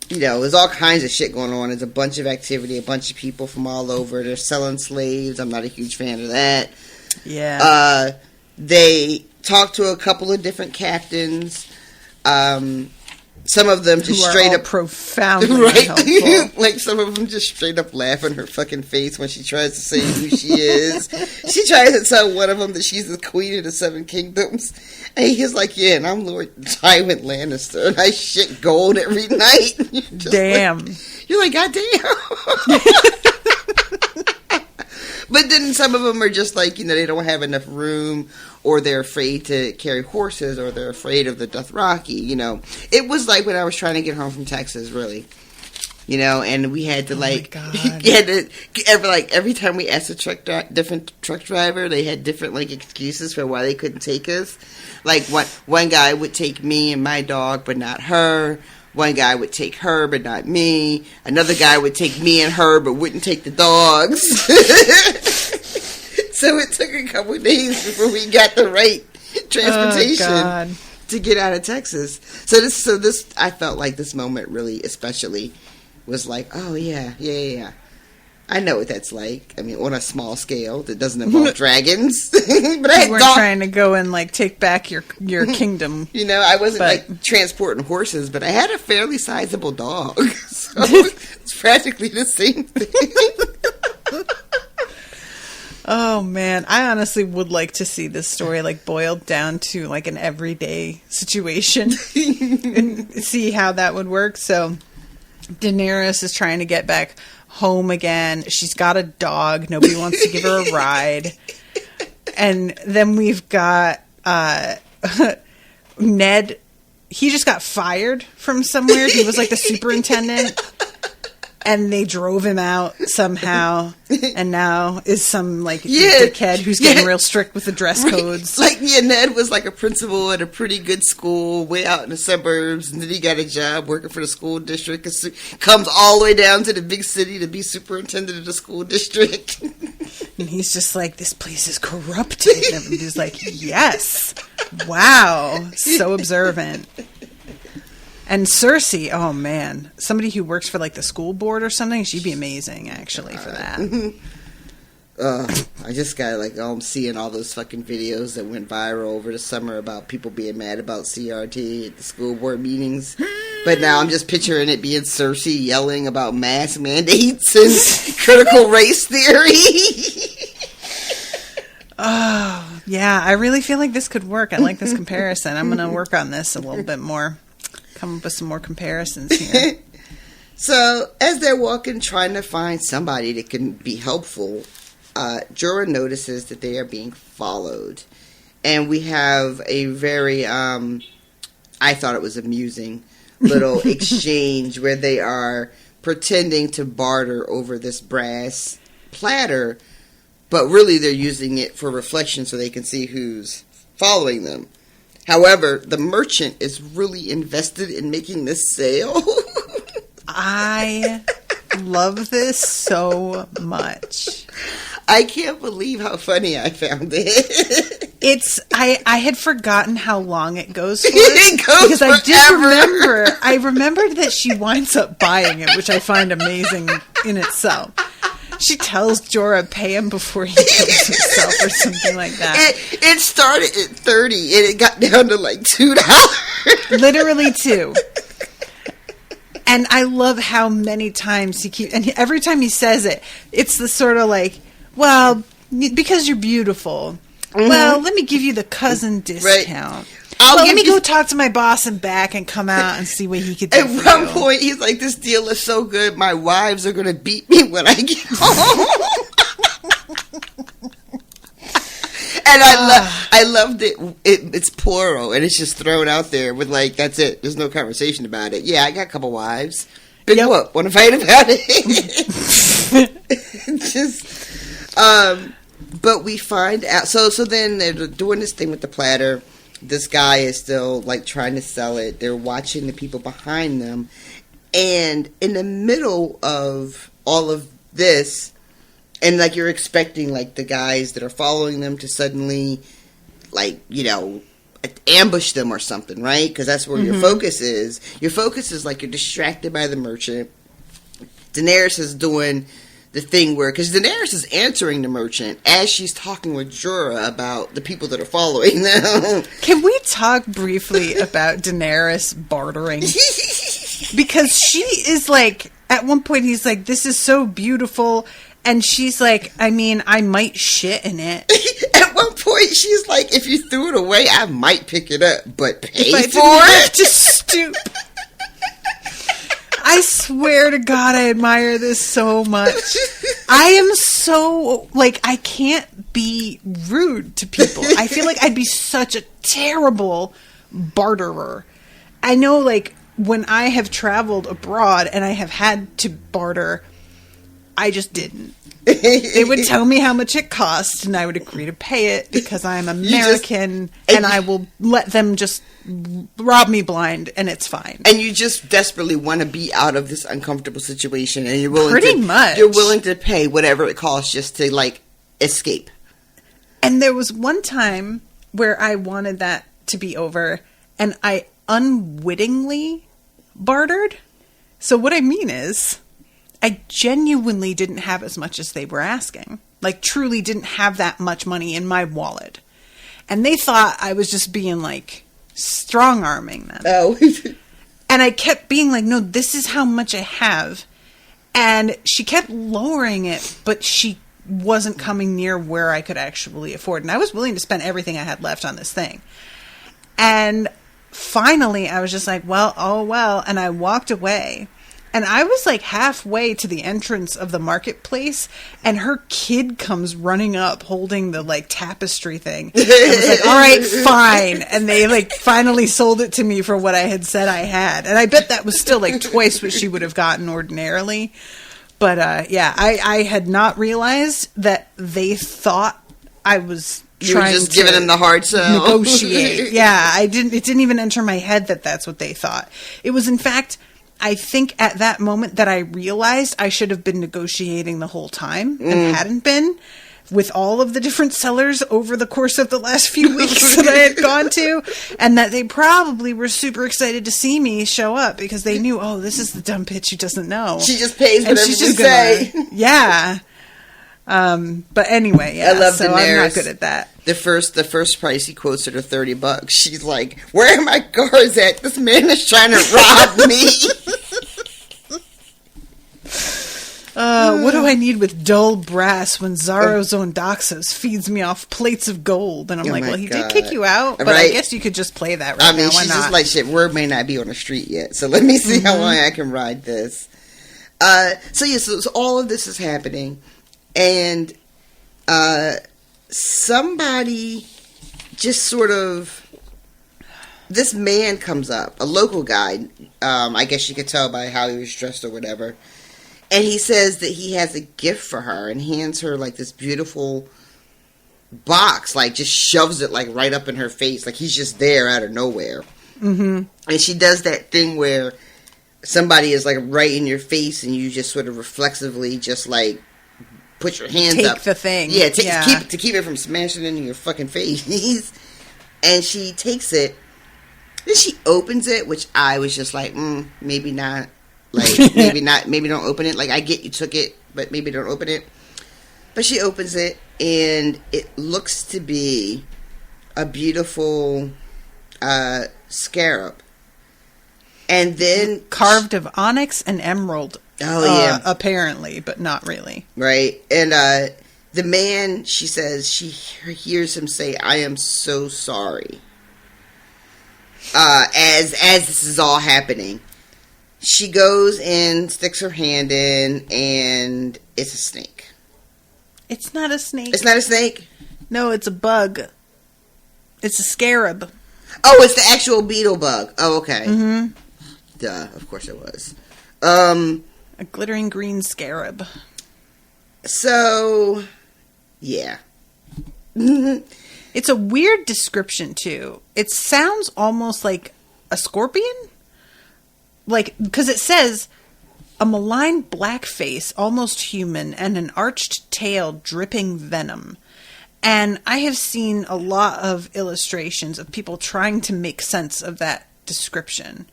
Speaker 4: there's all kinds of shit going on. There's a bunch of activity, a bunch of people from all over. They're selling slaves. I'm not a huge fan of that.
Speaker 1: Yeah.
Speaker 4: They talk to a couple of different captains. Some of them just straight up
Speaker 1: profoundly
Speaker 4: right?
Speaker 1: helpful.
Speaker 4: Like some of them just straight up laugh in her fucking face when she tries to say who she is. She tries to tell one of them that she's the queen of the Seven Kingdoms. And he's like, yeah, and I'm Lord Tywin Lannister, and I shit gold every night.
Speaker 1: Damn.
Speaker 4: You're like, God damn. But then some of them are just like, they don't have enough room, or they're afraid to carry horses, or they're afraid of the Dothraki, It was like when I was trying to get home from Texas, really. And we had to every time we asked a different truck driver, they had different excuses for why they couldn't take us. Like one guy would take me and my dog, but not her. One guy would take her, but not me. Another guy would take me and her, but wouldn't take the dogs. So it took a couple of days before we got the right transportation to get out of Texas. So this, I felt like this moment really, especially, was like, oh yeah. I know what that's like. I mean, on a small scale that doesn't involve dragons. But
Speaker 1: you weren't trying to go and take back your kingdom.
Speaker 4: I wasn't transporting horses, but I had a fairly sizable dog. So it's practically the same thing.
Speaker 1: Oh man, I honestly would like to see this story boiled down to an everyday situation and see how that would work. So Daenerys is trying to get back home again. She's got a dog. Nobody wants to give her a ride. And then we've got Ned. He just got fired from somewhere. He was the superintendent. And they drove him out somehow. And now is some dickhead who's getting real strict with the dress codes.
Speaker 4: Ned was a principal at a pretty good school way out in the suburbs, and then he got a job working for the school district. Comes all the way down to the big city to be superintendent of the school district.
Speaker 1: And he's just like, this place is corrupted. And everybody's like, yes. Wow. So observant. And Cersei, oh man, somebody who works for like the school board or something, she'd be amazing actually for that.
Speaker 4: I just got I'm seeing all those fucking videos that went viral over the summer about people being mad about CRT at the school board meetings. But now I'm just picturing it being Cersei yelling about mask mandates and critical race theory.
Speaker 1: Oh, yeah, I really feel like this could work. I like this comparison. I'm going to work on this a little bit more. Come up with some more comparisons here.
Speaker 4: So, as they're walking, trying to find somebody that can be helpful, Jorah notices that they are being followed. And we have a very, I thought it was amusing, little exchange where they are pretending to barter over this brass platter, but really they're using it for reflection so they can see who's following them. However, the merchant is really invested in making this sale.
Speaker 1: I love this so much.
Speaker 4: I can't believe how funny I found it.
Speaker 1: I had forgotten how long it goes for.
Speaker 4: It goes
Speaker 1: because
Speaker 4: forever.
Speaker 1: I remembered that she winds up buying it, which I find amazing in itself. She tells Jorah, pay him before he kills himself or something like that.
Speaker 4: It started at $30 and it got down to like $2.
Speaker 1: Literally $2. And I love how many times and every time he says it, it's the sort of like, well, because you're beautiful. Mm-hmm. Well, let me give you the cousin discount. Right. Let me go talk to my boss and back and come out and see what he could do. At one
Speaker 4: point, he's like, this deal is so good, my wives are going to beat me when I get home. And I loved it. It's plural, and it's just thrown out there with like, that's it. There's no conversation about it. Yeah, I got a couple wives. Big whoop. Want to fight about it? But we find out. So then they're doing this thing with the platter. This guy is still like trying to sell it. They're watching the people behind them, and in the middle of all of this, and like you're expecting like the guys that are following them to suddenly, like, you know, ambush them or something, right? Because that's where your focus is. Your focus is like you're distracted by the merchant. Daenerys is doing the thing where, because Daenerys is answering the merchant as she's talking with Jorah about the people that are following them.
Speaker 1: Can we talk briefly about Daenerys bartering? Because she is like, at one point he's like, this is so beautiful. And she's like, I mean, I might shit in it.
Speaker 4: At one point she's like, if you threw it away, I might pick it up, but pay for it?
Speaker 1: Just stoop. I swear to God, I admire this so much. I am so, like, I can't be rude to people. I feel like I'd be such a terrible barterer. I know, like, when I have traveled abroad and I have had to barter, I just didn't. They would tell me how much it cost, and I would agree to pay it because I'm American, and I will let them just rob me blind, and it's fine.
Speaker 4: And you just desperately want to be out of this uncomfortable situation, and you're willing you're willing to pay whatever it costs just to like escape.
Speaker 1: And there was one time where I wanted that to be over, and I unwittingly bartered. So what I mean is, I genuinely didn't have as much as they were asking. Like, truly didn't have that much money in my wallet. And they thought I was just being, like, strong-arming them.
Speaker 4: Oh.
Speaker 1: And I kept being like, no, this is how much I have. And she kept lowering it, but she wasn't coming near where I could actually afford. And I was willing to spend everything I had left on this thing. And finally, I was just like, well, oh, well. And I walked away. And I was like halfway to the entrance of the marketplace, and her kid comes running up holding the like tapestry thing. I was like, all right, fine. And they like finally sold it to me for what I had said I had. And I bet that was still like twice what she would have gotten ordinarily. But yeah, I had not realized that they thought I was trying
Speaker 4: just giving them the hard sell.
Speaker 1: Negotiate. Yeah, it didn't even enter my head that that's what they thought. It was, in fact, I think at that moment that I realized I should have been negotiating the whole time and hadn't been. with all of the different sellers over the course of the last few weeks that I had gone to, and that they probably were super excited to see me show up because they knew, oh, this is the dumb bitch who doesn't know.
Speaker 4: She just pays whatever we say.
Speaker 1: Yeah. But anyway, yeah.
Speaker 4: I love
Speaker 1: so
Speaker 4: Daenerys.
Speaker 1: I'm not good at that.
Speaker 4: The first price he quotes her to $30. She's like, "Where are my guards at? This man is trying to rob me."
Speaker 1: What do I need with dull brass when Zaros own Doxos feeds me off plates of gold? And I'm well, he did kick you out, but I guess you could just play that right now. Why
Speaker 4: she's
Speaker 1: not?
Speaker 4: just like, shit, word may not be on the street yet, so let me see how long I can ride this. So all of this is happening, and somebody just sort of, this man comes up, a local guy, I guess you could tell by how he was dressed or whatever. And he says that he has a gift for her and hands her like this beautiful box, like just shoves it like right up in her face. Like he's just there out of nowhere. Mm-hmm. And she does that thing where somebody is like right in your face and you just sort of reflexively just like put your hands up.
Speaker 1: Take the thing.
Speaker 4: Yeah, to keep it from smashing into your fucking face. And she takes it. Then she opens it, which I was just like, maybe not. Like, maybe not, maybe don't open it. Like, I get you took it, but maybe don't open it. But she opens it, and it looks to be a beautiful scarab. And then
Speaker 1: carved of onyx and emerald.
Speaker 4: Oh, yeah.
Speaker 1: Apparently, but not really.
Speaker 4: Right. And the man, she says, she hears him say, "I am so sorry." As this is all happening. She goes and sticks her hand in, and it's a snake.
Speaker 1: It's not a snake.
Speaker 4: It's not a snake?
Speaker 1: No, it's a bug. It's a scarab.
Speaker 4: Oh, it's the actual beetle bug. Oh, okay. Mm-hmm. Duh, of course it was.
Speaker 1: A glittering green scarab.
Speaker 4: So, yeah.
Speaker 1: It's a weird description, too. It sounds almost like a scorpion. Like, because it says, a malign black face, almost human, and an arched tail dripping venom. And I have seen a lot of illustrations of people trying to make sense of that description.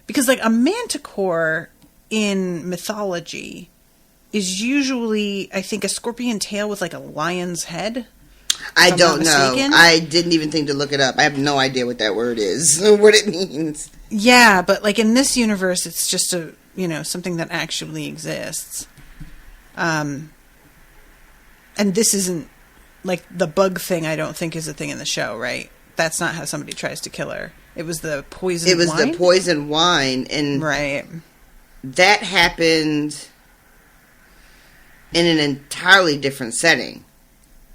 Speaker 1: Because, like, a manticore in mythology is usually, I think, a scorpion tail with, like, a lion's head.
Speaker 4: I don't know. I didn't even think to look it up. I have no idea what that word is, what it means.
Speaker 1: Yeah, but like in this universe, it's just something that actually exists. And this isn't like the bug thing. I don't think is a thing in the show, right? That's not how somebody tries to kill her. It was the poison. It was
Speaker 4: the poison wine, and
Speaker 1: right.
Speaker 4: That happened in an entirely different setting.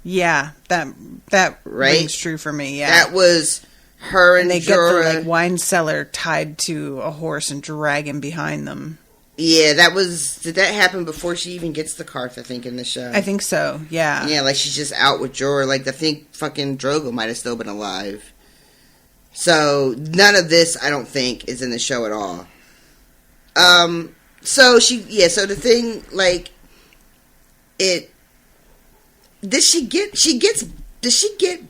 Speaker 1: Yeah, that rings true for me. Yeah,
Speaker 4: that was her and
Speaker 1: they
Speaker 4: Jorah.
Speaker 1: get the like wine cellar tied to a horse and drag him behind them.
Speaker 4: Yeah, did that happen before she even gets the Karth, I think, in the show?
Speaker 1: I think so, yeah.
Speaker 4: Yeah, like she's just out with Jorah. Like I think fucking Drogo might have still been alive. So none of this, I don't think, is in the show at all. So the thing, like, it. Does she get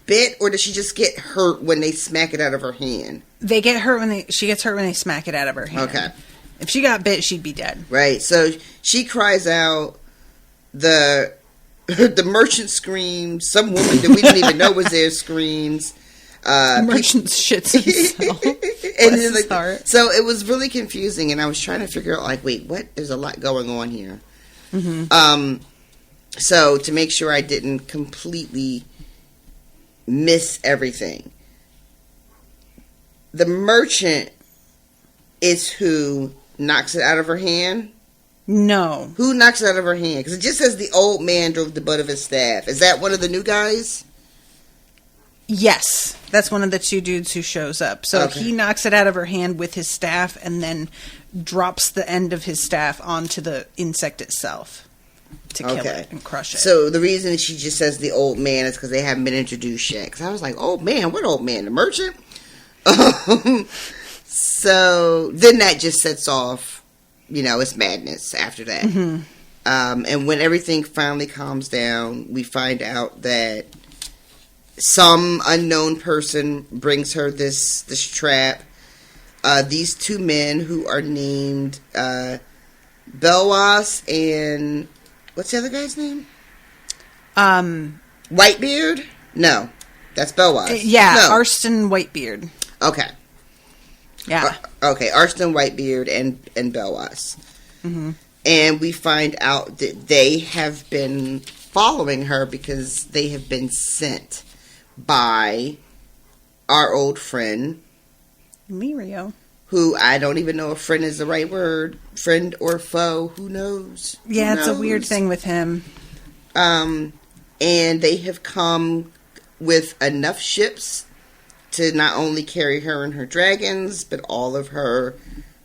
Speaker 4: bit, or does she just get hurt when they smack it out of her hand?
Speaker 1: She gets hurt when they smack it out of her hand.
Speaker 4: Okay.
Speaker 1: If she got bit, she'd be dead.
Speaker 4: Right. So she cries out. The merchant screams. Some woman that we didn't even know was there screams.
Speaker 1: The merchant shits himself.
Speaker 4: And his heart. So it was really confusing, and I was trying to figure out, like, wait, what? There's a lot going on here. Mm-hmm. So, to make sure I didn't completely miss everything, the merchant is who knocks it out of her hand?
Speaker 1: No.
Speaker 4: Who knocks it out of her hand? Because it just says the old man drove the butt of his staff. Is that one of the new guys?
Speaker 1: Yes. That's one of the two dudes who shows up. So he knocks it out of her hand with his staff and then drops the end of his staff onto the insect itself. To kill it and crush it.
Speaker 4: So the reason she just says the old man is because they haven't been introduced yet. Because I was like, old man? What old man? The merchant? So then that just sets off, it's madness after that. Mm-hmm. And when everything finally calms down, we find out that some unknown person brings her this trap. These two men who are named Belwas and what's the other guy's name? Whitebeard? No, that's Belwas.
Speaker 1: Yeah, no. Arston Whitebeard.
Speaker 4: Okay.
Speaker 1: Yeah.
Speaker 4: Okay, Arston Whitebeard and Belwas.
Speaker 1: Mm-hmm.
Speaker 4: And we find out that they have been following her because they have been sent by our old friend
Speaker 1: Lirio.
Speaker 4: Who I don't even know if friend is the right word. Friend or foe, who knows?
Speaker 1: Yeah,
Speaker 4: who
Speaker 1: it's
Speaker 4: knows?
Speaker 1: a weird thing with him.
Speaker 4: And they have come with enough ships to not only carry her and her dragons, but all of her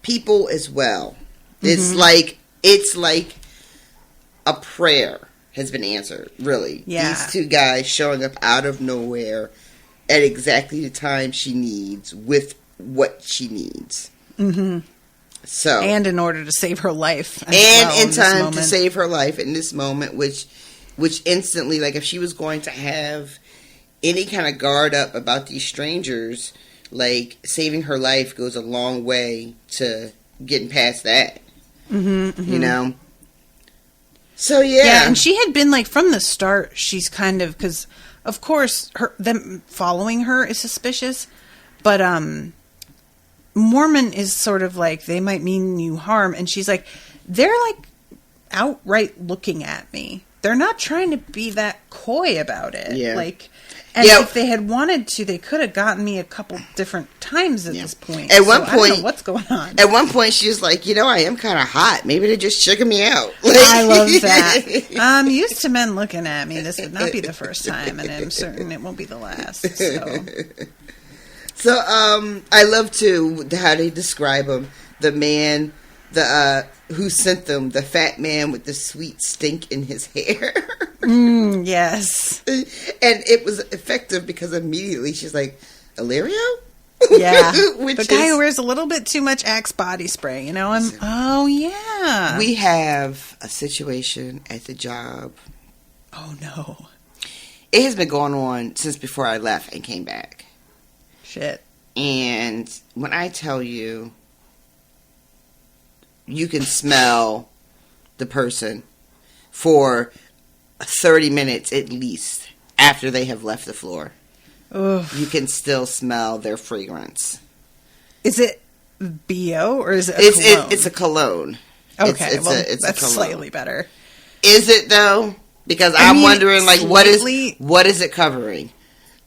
Speaker 4: people as well. Mm-hmm. It's like a prayer has been answered, really.
Speaker 1: Yeah.
Speaker 4: These two guys showing up out of nowhere at exactly the time she needs with what she needs.
Speaker 1: Mm-hmm.
Speaker 4: So,
Speaker 1: and in order to save her life.
Speaker 4: In time to save her life in this moment, which instantly, like if she was going to have any kind of guard up about these strangers, like saving her life goes a long way to getting past that.
Speaker 1: Mm-hmm, mm-hmm.
Speaker 4: You know? So, yeah.
Speaker 1: And she had been, like, from the start, she's kind of, because, of course, them following her is suspicious, but, Mormon is sort of like, they might mean you harm, and she's like, they're, like, outright looking at me. They're not trying to be that coy about it.
Speaker 4: Yeah.
Speaker 1: Like, and if they had wanted to, they could have gotten me a couple different times at this point.
Speaker 4: At one point,
Speaker 1: I don't know what's going on.
Speaker 4: At one point, she was like, I am kind of hot. Maybe they're just checking me out.
Speaker 1: I love that. I'm used to men looking at me. This would not be the first time, and I'm certain it won't be the last.
Speaker 4: So, I love, too, how they describe him. The man, who sent them, the fat man with the sweet stink in his hair.
Speaker 1: Yes.
Speaker 4: And it was effective because immediately she's like, Illyrio?
Speaker 1: Yeah. The guy who wears a little bit too much Axe body spray, oh, yeah.
Speaker 4: We have a situation at the job.
Speaker 1: Oh, no.
Speaker 4: It has been going on since before I left and came back.
Speaker 1: Shit.
Speaker 4: And when I tell you, you can smell the person for 30 minutes at least after they have left the floor.
Speaker 1: Oof.
Speaker 4: You can still smell their fragrance.
Speaker 1: Is it BO or is it a cologne?
Speaker 4: It's a cologne.
Speaker 1: Okay,
Speaker 4: it's a
Speaker 1: that's
Speaker 4: cologne.
Speaker 1: Slightly better.
Speaker 4: Is it though? Because I'm wondering, like, what is it covering?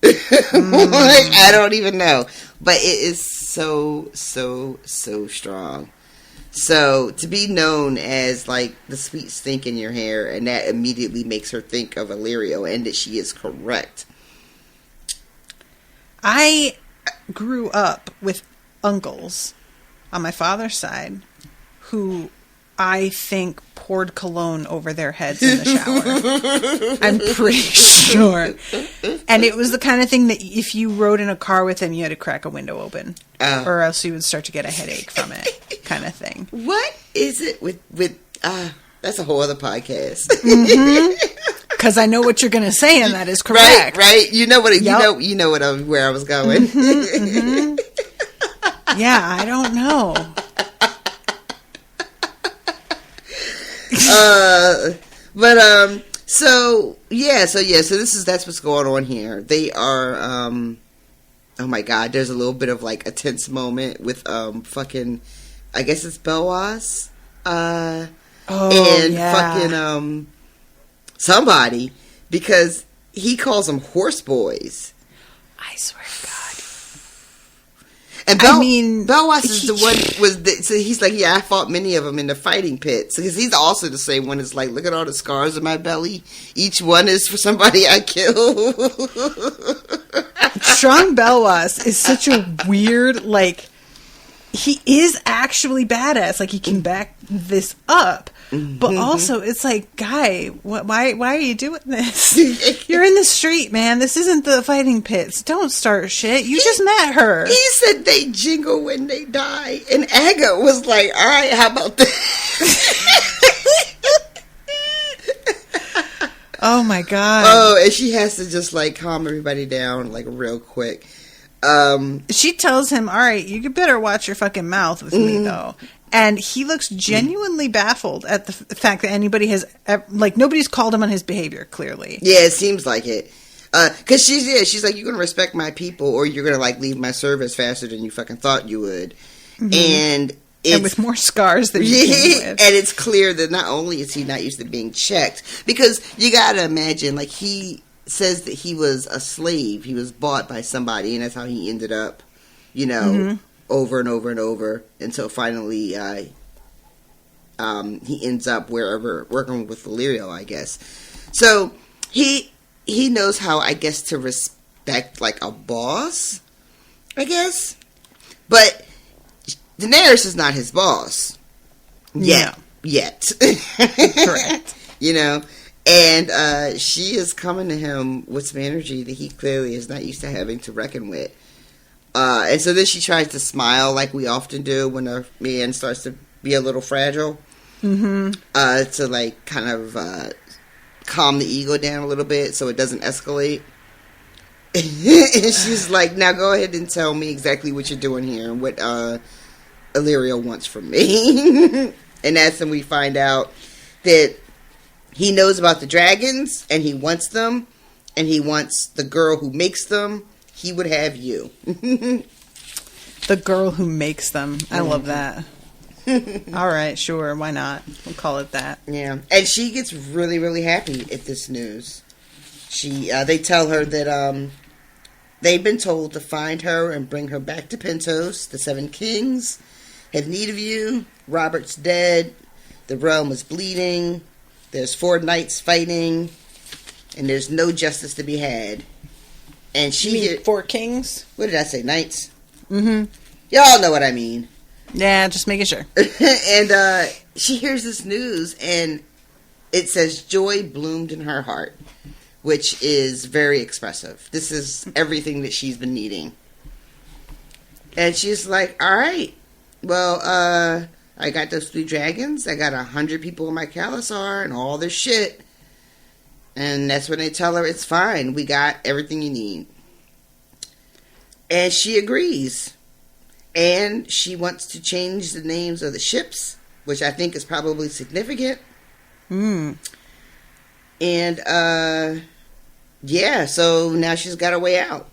Speaker 4: I don't even know. But it is so strong. So, to be known as, like, the sweet stink in your hair, and that immediately makes her think of Illyrio, and that she is correct.
Speaker 1: I grew up with uncles on my father's side who I think poured cologne over their heads in the shower. I'm pretty sure. And it was the kind of thing that if you rode in a car with them, you had to crack a window open. Or else you would start to get a headache from it, kind of thing.
Speaker 4: What is it with that's a whole other podcast.
Speaker 1: Because I know what you're going to say, and that is correct.
Speaker 4: Right. You know what? You know where I was going.
Speaker 1: Yeah, I don't know.
Speaker 4: So that's what's going on here. They are, oh my god, there's a little bit of like a tense moment with, fucking, I guess it's Belwas, fucking, somebody, because he calls them horse boys.
Speaker 1: I swear to God.
Speaker 4: And Belwas is the one so he's like, yeah, I fought many of them in the fighting pits. Because he's also the same one as like, look at all the scars on my belly. Each one is for somebody I killed.
Speaker 1: Strong Belwas is such a weird, like, he is actually badass. Like, he can back this up. But also, it's like, guy, why are you doing this? You're in the street, man. This isn't the fighting pits. Don't start shit. You just met her.
Speaker 4: He said they jingle when they die. And Aga was like, all right, how about this?
Speaker 1: Oh my god.
Speaker 4: Oh, and she has to just like calm everybody down like real quick.
Speaker 1: She tells him, all right, you better watch your fucking mouth with me, though. And he looks genuinely baffled at the fact that anybody has, like, nobody's called him on his behavior, clearly.
Speaker 4: Yeah, it seems like it. Because she's like, you're going to respect my people or you're going to, like, leave my service faster than you fucking thought you would. And
Speaker 1: with more scars than you came with.
Speaker 4: And it's clear that not only is he not used to being checked, because you got to imagine, like, he says that he was a slave. He was bought by somebody, and that's how he ended up, you know, over and over and over until finally he ends up wherever, working with Valyrio, I guess. So he knows how, I guess, to respect, like, a boss, I guess. But Daenerys is not his boss. Yet.
Speaker 1: Correct.
Speaker 4: You know? And she is coming to him with some energy that he clearly is not used to having to reckon with. And so then she tries to smile like we often do when a man starts to be a little fragile. To like kind of calm the ego down a little bit so it doesn't escalate. And she's like, now go ahead and tell me exactly what you're doing here and what Illyrio wants from me. And that's when we find out that he knows about the dragons, and he wants them, and he wants the girl who makes them. He would have you.
Speaker 1: The girl who makes them. I love that. All right, sure, why not? We'll call it that.
Speaker 4: Yeah, and she gets really, really happy at this news. They tell her that they've been told to find her and bring her back to Pentos. The Seven Kings have need of you. Robert's dead. The realm is bleeding. There's 4 knights fighting, and there's no justice to be had. And she...
Speaker 1: You mean 4 kings?
Speaker 4: What did I say, knights? Y'all know what I mean.
Speaker 1: Yeah, just making sure.
Speaker 4: And she hears this news, and it says joy bloomed in her heart, which is very expressive. This is everything that she's been needing. And she's like, all right, well, I got those 3 dragons. I got 100 people in my Khalasar and all this shit. And that's when they tell her it's fine. We got everything you need. And she agrees. And she wants to change the names of the ships, which I think is probably significant. And, yeah, so now she's got her way out.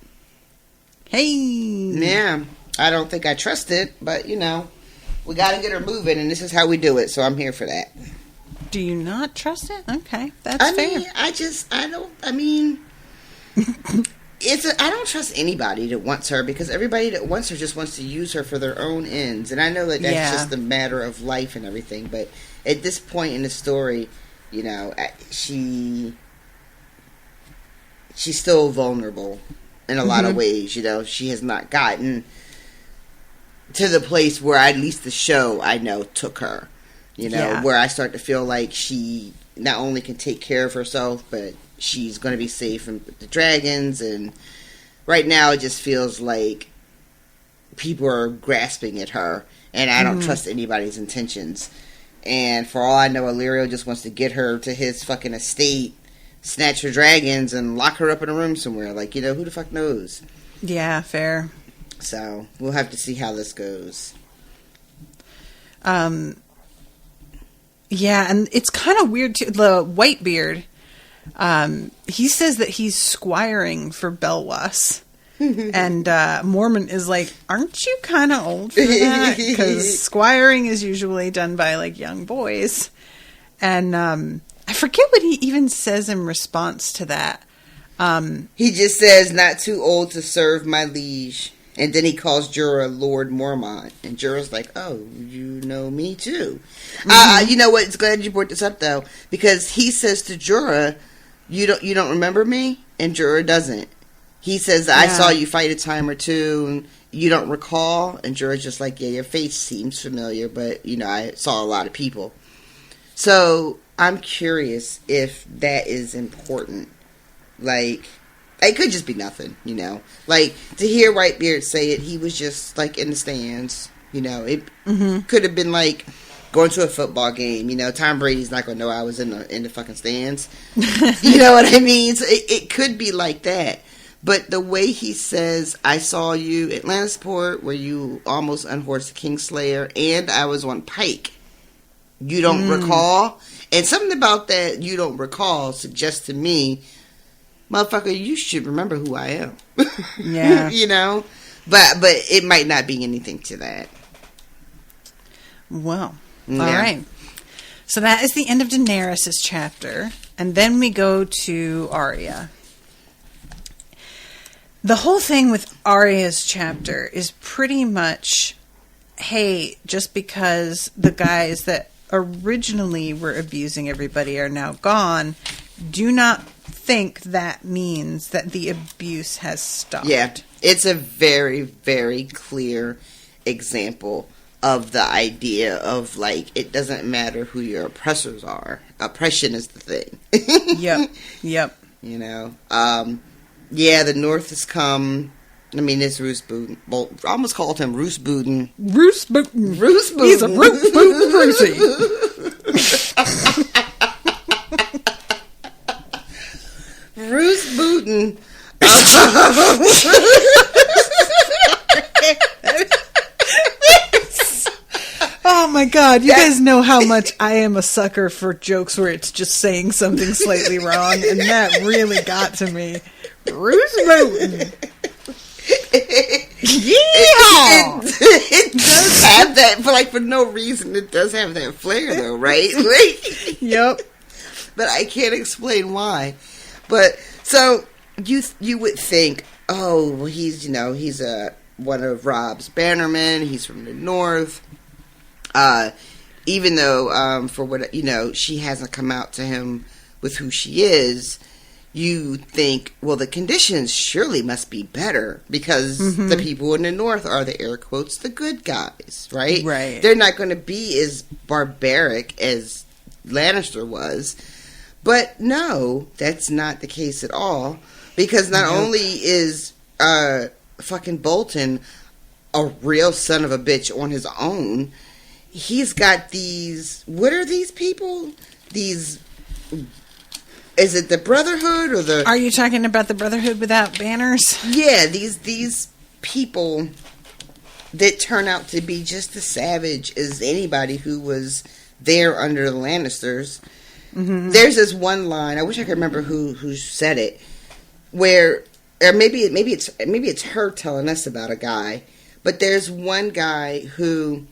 Speaker 1: Hey!
Speaker 4: Yeah. I don't think I trust it, but, you know. We got to get her moving, and this is how we do it, so I'm here for that.
Speaker 1: Do you not trust it? Okay, that's fair.
Speaker 4: I don't trust anybody that wants her, because everybody that wants her just wants to use her for their own ends, and I know that that's just a matter of life and everything, but at this point in the story, you know, she's still vulnerable in a lot of ways, you know. She has not gotten to the place where at least the show, I know, took her. You know, where I start to feel like she not only can take care of herself, but she's going to be safe from the dragons. And right now it just feels like people are grasping at her, and I don't trust anybody's intentions. And for all I know, Illyrio just wants to get her to his fucking estate, snatch her dragons, and lock her up in a room somewhere. Like, you know, who the fuck knows?
Speaker 1: Yeah, fair.
Speaker 4: So, we'll have to see how this goes.
Speaker 1: Yeah, and it's kind of weird, too. The Whitebeard, he says that he's squiring for Belwas. And Mormon is like, aren't you kind of old for that? Because squiring is usually done by, like, young boys. And I forget what he even says in response to that.
Speaker 4: He just says, not too old to serve my liege. And then he calls Jorah Lord Mormont. And Jorah's like, oh, you know me too. You know what? It's glad you brought this up, though. Because he says to Jorah, you don't remember me? And Jorah doesn't. He says, I saw you fight a time or two, and you don't recall? And Jorah's just like, yeah, your face seems familiar, but, you know, I saw a lot of people. So, I'm curious if that is important. Like, it could just be nothing, you know. Like, to hear Whitebeard say it, he was just, like, in the stands, you know. It could have been, like, going to a football game. You know, Tom Brady's not going to know I was in the fucking stands. You know what I mean? So it could be like that. But the way he says, I saw you at Lannisport where you almost unhorsed the Kingslayer, and I was on Pike. You don't recall? And something about that you don't recall suggests to me, motherfucker, you should remember who I am.
Speaker 1: Yeah.
Speaker 4: You know? But it might not be anything to that.
Speaker 1: Well, all right. So that is the end of Daenerys' chapter. And then we go to Arya. The whole thing with Arya's chapter is pretty much, hey, just because the guys that originally were abusing everybody are now gone, do not think that means that the abuse has stopped.
Speaker 4: Yeah, it's a very, very clear example of the idea of, like, it doesn't matter who your oppressors are. Oppression is the thing.
Speaker 1: Yep.
Speaker 4: You know? Yeah, the North has come. I mean, it's Roose Booten. Well, I almost called him Roose Booten.
Speaker 1: Roose Booten.
Speaker 4: Roose Booten.
Speaker 1: He's a Roose Booten Brucey.
Speaker 4: Roose Booten.
Speaker 1: Oh my God, you guys know how much I am a sucker for jokes where it's just saying something slightly wrong, and that really got to me. Roose Booten.
Speaker 4: Yeah, it does have that, but like for no reason, it does have that flair, though, right? Like,
Speaker 1: Yep.
Speaker 4: But I can't explain why. But so you would think, oh, well, he's one of Rob's bannermen. He's from the North. Even though for what she hasn't come out to him with who she is. You think, well, the conditions surely must be better because the people in the North are the air quotes the good guys, right?
Speaker 1: Right.
Speaker 4: They're not going to be as barbaric as Lannister was. But no, that's not the case at all. Because not only is fucking Bolton a real son of a bitch on his own, he's got these... What are these people? These... Is it the Brotherhood or the...
Speaker 1: Are you talking about the Brotherhood without banners?
Speaker 4: Yeah, these people that turn out to be just as savage as anybody who was there under the Lannisters. Mm-hmm. There's this one line, I wish I could remember who said it, where, or maybe it's her telling us about a guy, but there's one guy who...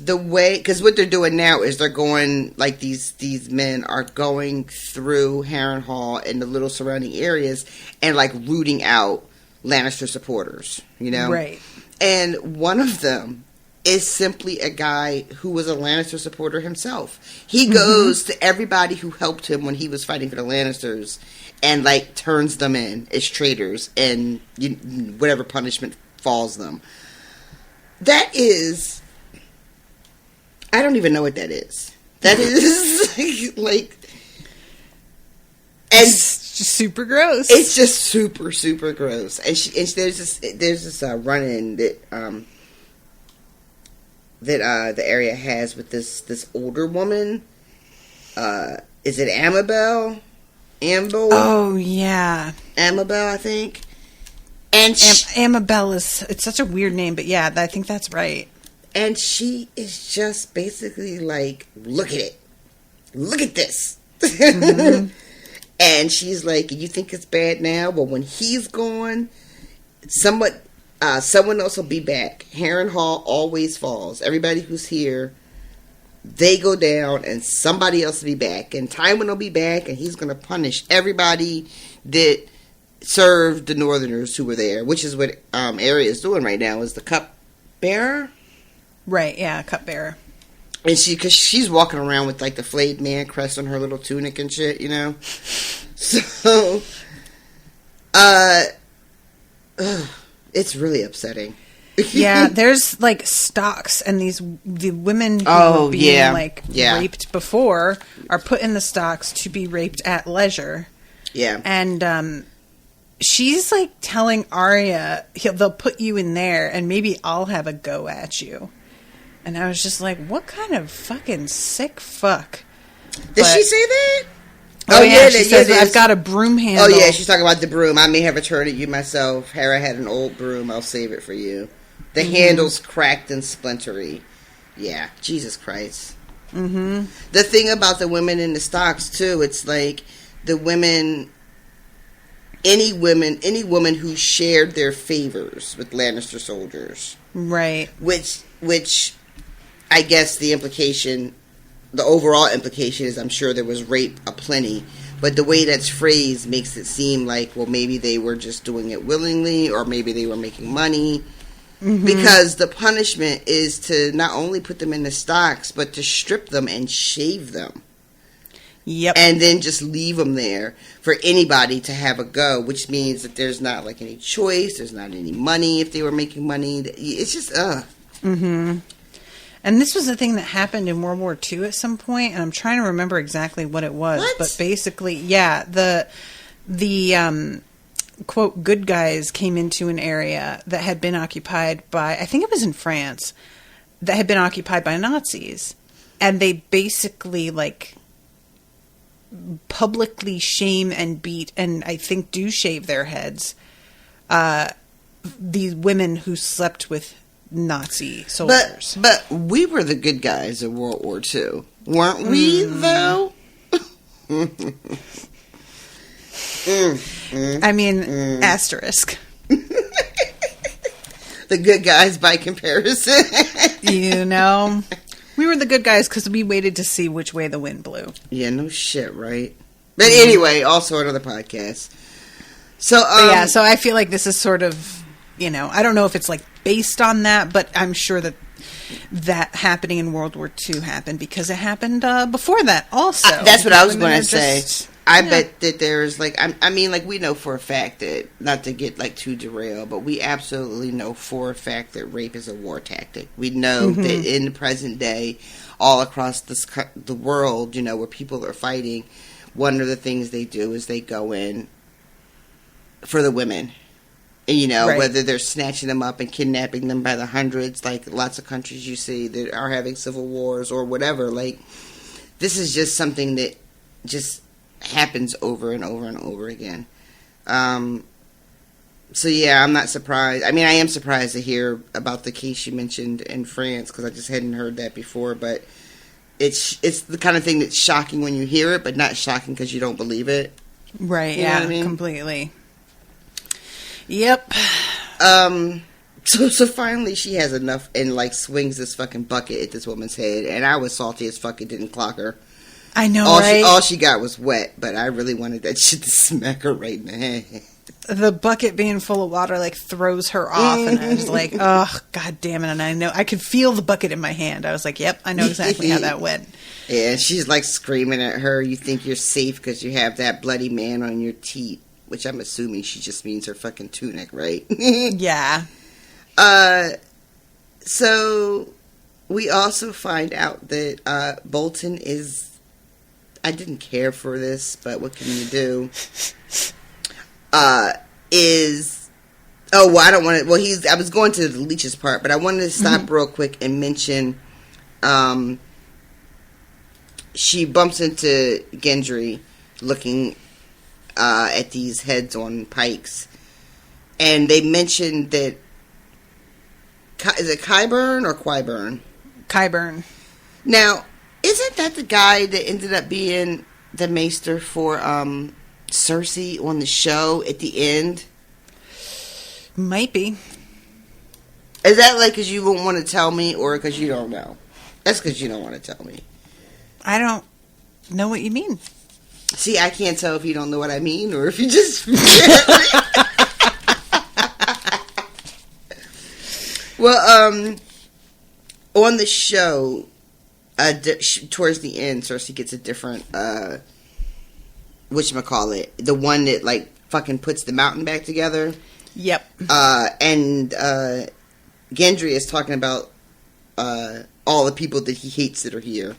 Speaker 4: The way, because what they're doing now is they're going, like, these men are going through Harrenhal and the little surrounding areas and, like, rooting out Lannister supporters, you know?
Speaker 1: Right.
Speaker 4: And one of them is simply a guy who was a Lannister supporter himself. He goes to everybody who helped him when he was fighting for the Lannisters and, like, turns them in as traitors and whatever punishment falls them. That is... I don't even know what that is. That is like, and
Speaker 1: it's just super gross.
Speaker 4: It's just super, super gross. And there's this run-in that the area has with this older woman. Is it Amabel?
Speaker 1: Oh yeah,
Speaker 4: Amabel, I think. And
Speaker 1: Amabel it's such a weird name, but yeah, I think that's right.
Speaker 4: And she is just basically like, look at it. Look at this. Mm-hmm. And she's like, you think it's bad now? But when he's gone, someone else will be back. Harrenhal always falls. Everybody who's here, they go down and somebody else will be back. And Tywin will be back and he's going to punish everybody that served the Northerners who were there, which is what Arya is doing right now, is the cup bearer.
Speaker 1: Right, yeah, cupbearer.
Speaker 4: And because she's walking around with, like, the flayed man crest on her little tunic and shit, you know? So, it's really upsetting.
Speaker 1: Yeah, there's, like, stocks, and the women who were being, raped before are put in the stocks to be raped at leisure.
Speaker 4: Yeah.
Speaker 1: And, she's, like, telling Arya, they'll put you in there, and maybe I'll have a go at you. And I was just like, what kind of fucking sick fuck?
Speaker 4: Did she say that?
Speaker 1: Oh yeah, she says, I've got a broom handle.
Speaker 4: Oh yeah, she's talking about the broom. I may have returned it you myself. Hera had an old broom. I'll save it for you. The handle's cracked and splintery. Yeah, Jesus Christ. Mm-hmm. The thing about the women in the stocks too, it's like the women, any woman who shared their favors with Lannister soldiers,
Speaker 1: right?
Speaker 4: Which, I guess the overall implication is, I'm sure there was rape aplenty, but the way that's phrased makes it seem like, well, maybe they were just doing it willingly, or maybe they were making money. Mm-hmm. Because the punishment is to not only put them in the stocks, but to strip them and shave them.
Speaker 1: Yep.
Speaker 4: And then just leave them there for anybody to have a go, which means that there's not like any choice, there's not any money if they were making money. It's just,
Speaker 1: Mm-hmm. And this was the thing that happened in World War II at some point, and I'm trying to remember exactly what it was.
Speaker 4: What?
Speaker 1: But basically, yeah, the quote, good guys came into an area that had been occupied by, I think it was in France, that had been occupied by Nazis. And they basically, like, publicly shame and beat, and I think do shave their heads, these women who slept with Nazi soldiers.
Speaker 4: But we were the good guys in World War II. Weren't we, though?
Speaker 1: I mean, asterisk.
Speaker 4: The good guys by comparison.
Speaker 1: You know, we were the good guys because we waited to see which way the wind blew.
Speaker 4: Yeah, no shit, right? But anyway, also another podcast. So,
Speaker 1: so I feel like this is sort of, you know, I don't know if it's like based on that, but I'm sure that happening in World War II happened because it happened before that also.
Speaker 4: That's what I was going to say. I
Speaker 1: Yeah.
Speaker 4: bet that there's like, I mean, like, we know for a fact that, not to get like too derailed, but we absolutely know for a fact that rape is a war tactic. We know that in the present day, all across the world, you know, where people are fighting, one of the things they do is they go in for the women. And, you know,
Speaker 1: right.
Speaker 4: Whether they're snatching them up and kidnapping them by the hundreds, like lots of countries you see that are having civil wars or whatever. Like, this is just something that just happens over and over and over again. So yeah, I'm not surprised. I mean, I am surprised to hear about the case you mentioned in France, because I just hadn't heard that before. But it's the kind of thing that's shocking when you hear it, but not shocking because you don't believe it.
Speaker 1: Right?
Speaker 4: You know
Speaker 1: yeah,
Speaker 4: what I mean?
Speaker 1: completely. Yep.
Speaker 4: So finally she has enough and like swings this fucking bucket at this woman's head, and I was salty as fuck. It didn't clock her.
Speaker 1: I know,
Speaker 4: all
Speaker 1: right?
Speaker 4: she got was wet, but I really wanted that shit to smack her right in the head.
Speaker 1: The bucket being full of water like throws her off, and I was like, "Oh, god damn it!" And I could feel the bucket in my hand. I was like, "Yep, I know exactly how that went."
Speaker 4: Yeah, she's like screaming at her. You think you're safe because you have that bloody man on your teeth, which I'm assuming she just means her fucking tunic, right?
Speaker 1: Yeah.
Speaker 4: So we also find out that Bolton is. I didn't care for this, but what can you do? I don't want to. Well, I was going to the leeches part, but I wanted to stop real quick and mention. She bumps into Gendry, looking at these heads on pikes, and they mentioned that. Is it Qyburn or Qyburn?
Speaker 1: Qyburn.
Speaker 4: Now, isn't that the guy that ended up being the maester for Cersei on the show at the end?
Speaker 1: Might be.
Speaker 4: Is that like because you won't want to tell me, or because you don't know? That's because you don't want to tell me.
Speaker 1: I don't know what you mean.
Speaker 4: See, I can't tell if you don't know what I mean, or if you just... Well, on the show, towards the end, Cersei gets a different, whatchamacallit, the one that, like, fucking puts the mountain back together.
Speaker 1: Yep.
Speaker 4: And Gendry is talking about all the people that he hates that are here.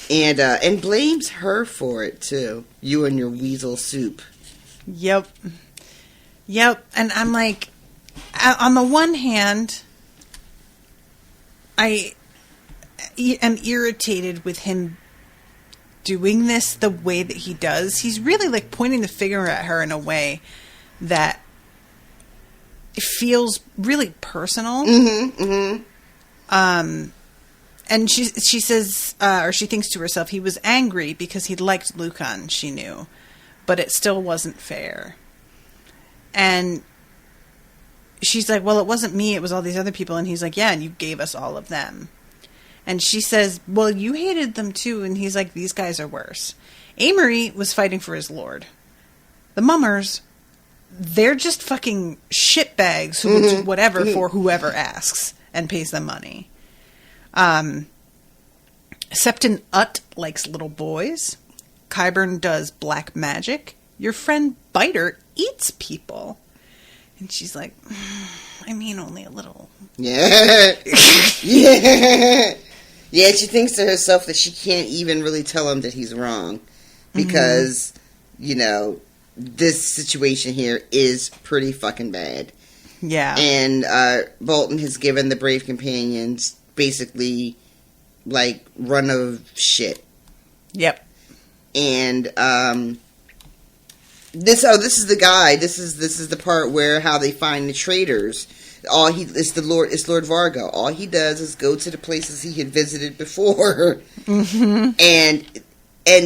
Speaker 4: And blames her for it, too. You and your weasel soup.
Speaker 1: Yep. And I'm like... On the one hand, I am irritated with him doing this the way that he does. He's really like pointing the finger at her in a way that feels really personal. And she says, or she thinks to herself, he was angry because he liked Lucan, she knew, but it still wasn't fair. And she's like, well, it wasn't me, it was all these other people. And he's like, yeah, and you gave us all of them. And she says, well, you hated them too. And he's like, these guys are worse. Amory was fighting for his lord. The Mummers, they're just fucking shitbags who will do whatever for whoever asks and pays them money. Septon Ut likes little boys. Qyburn does black magic. Your friend Biter eats people. And she's like, I mean, only a little.
Speaker 4: Yeah. Yeah. Yeah, she thinks to herself that she can't even really tell him that he's wrong. Because, you know, this situation here is pretty fucking bad.
Speaker 1: Yeah.
Speaker 4: And Bolton has given the Brave Companions basically, like, run of shit.
Speaker 1: Yep.
Speaker 4: And this is the guy. This is the part where how they find the traitors. It's Lord Vargo. All he does is go to the places he had visited before, and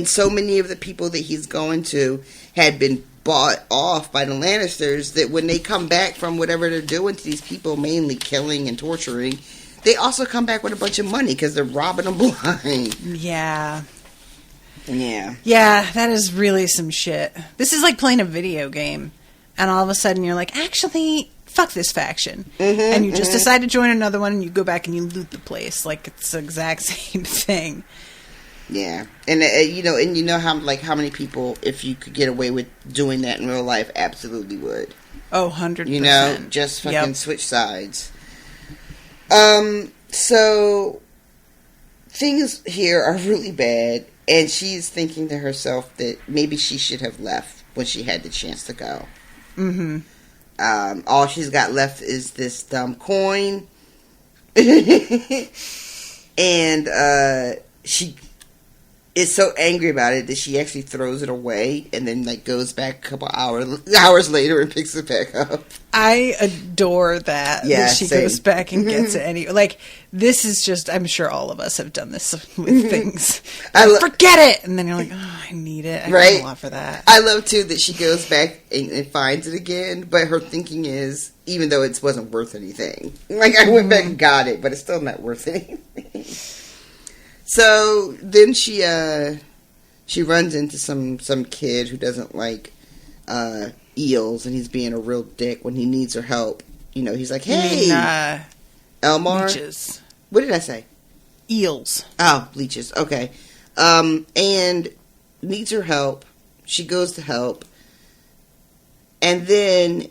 Speaker 4: so many of the people that he's going to had been bought off by the Lannisters that when they come back from whatever they're doing to these people, mainly killing and torturing, they also come back with a bunch of money because they're robbing them blind.
Speaker 1: Yeah.
Speaker 4: Yeah.
Speaker 1: Yeah, that is really some shit. This is like playing a video game, and all of a sudden you're like, actually, fuck this faction. And you just decide to join another one, and you go back and you loot the place. Like, it's the exact same thing.
Speaker 4: Yeah. And, you know how many people, if you could get away with doing that in real life, absolutely would.
Speaker 1: Oh, 100%.
Speaker 4: You know, just fucking switch sides. So, things here are really bad, and she's thinking to herself that maybe she should have left when she had the chance to go. All she's got left is this dumb coin. And, she is so angry about it that she actually throws it away and then, like, goes back a couple hours later and picks it back up.
Speaker 1: I adore that.
Speaker 4: Yeah,
Speaker 1: that she
Speaker 4: same.
Speaker 1: goes back and gets it. Like, this is just, I'm sure all of us have done this with things. Forget it! And then you're like, oh, I need it. I got a lot for that.
Speaker 4: I love, too, that she goes back and finds it again, but her thinking is, even though it wasn't worth anything. Like, I went back and got it, but it's still not worth anything. So, then she runs into some kid who doesn't like, eels, and he's being a real dick when he needs her help. You know, he's like, hey, Elmar?
Speaker 1: Leeches.
Speaker 4: What did I say?
Speaker 1: Eels.
Speaker 4: Oh, leeches. Okay. And needs her help. She goes to help. And then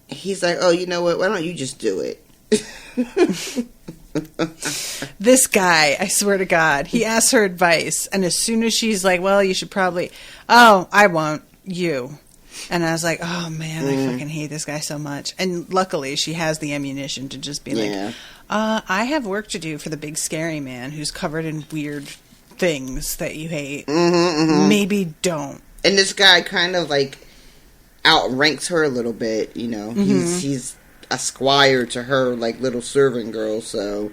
Speaker 4: he's like, oh, you know what? Why don't you just do it?
Speaker 1: This guy, I swear to God, he asks her advice, and as soon as she's like, well, you should probably, oh, I won't, you. And I was like, oh man, I fucking hate this guy so much. And luckily she has the ammunition to just be like, I have work to do for the big scary man who's covered in weird things that you hate. Maybe don't. And
Speaker 4: this guy kind of like outranks her a little bit, you know. He's a squire to her, like, little servant girl, so.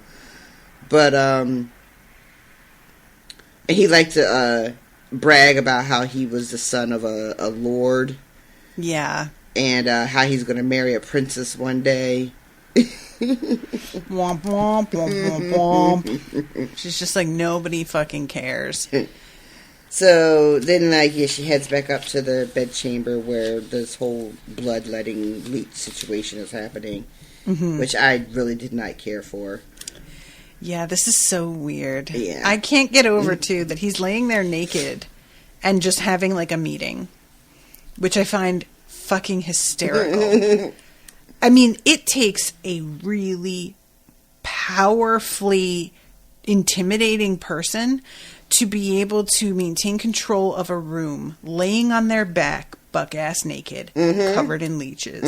Speaker 4: But, and he liked to, brag about how he was the son of a lord.
Speaker 1: Yeah.
Speaker 4: And, how he's gonna marry a princess one day.
Speaker 1: Womp, womp, womp, womp, womp. She's just like, nobody fucking cares.
Speaker 4: So, then, like, yeah, she heads back up to the bedchamber where this whole bloodletting leech situation is happening, which I really did not care for.
Speaker 1: Yeah, this is so weird.
Speaker 4: Yeah.
Speaker 1: I can't get over, too, that he's laying there naked and just having, like, a meeting, which I find fucking hysterical. I mean, it takes a really powerfully intimidating person to be able to maintain control of a room, laying on their back, buck-ass naked, covered in leeches.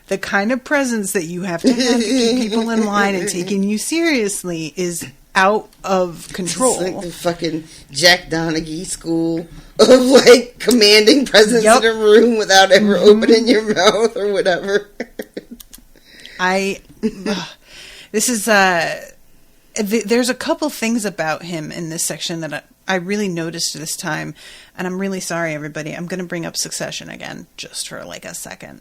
Speaker 1: The kind of presence that you have to keep people in line and taking you seriously is out of control.
Speaker 4: It's like the fucking Jack Donaghy school of like commanding presence in a room without ever opening your mouth or whatever.
Speaker 1: This is there's a couple things about him in this section that I really noticed this time, and I'm really sorry, everybody. I'm going to bring up Succession again just for like a second.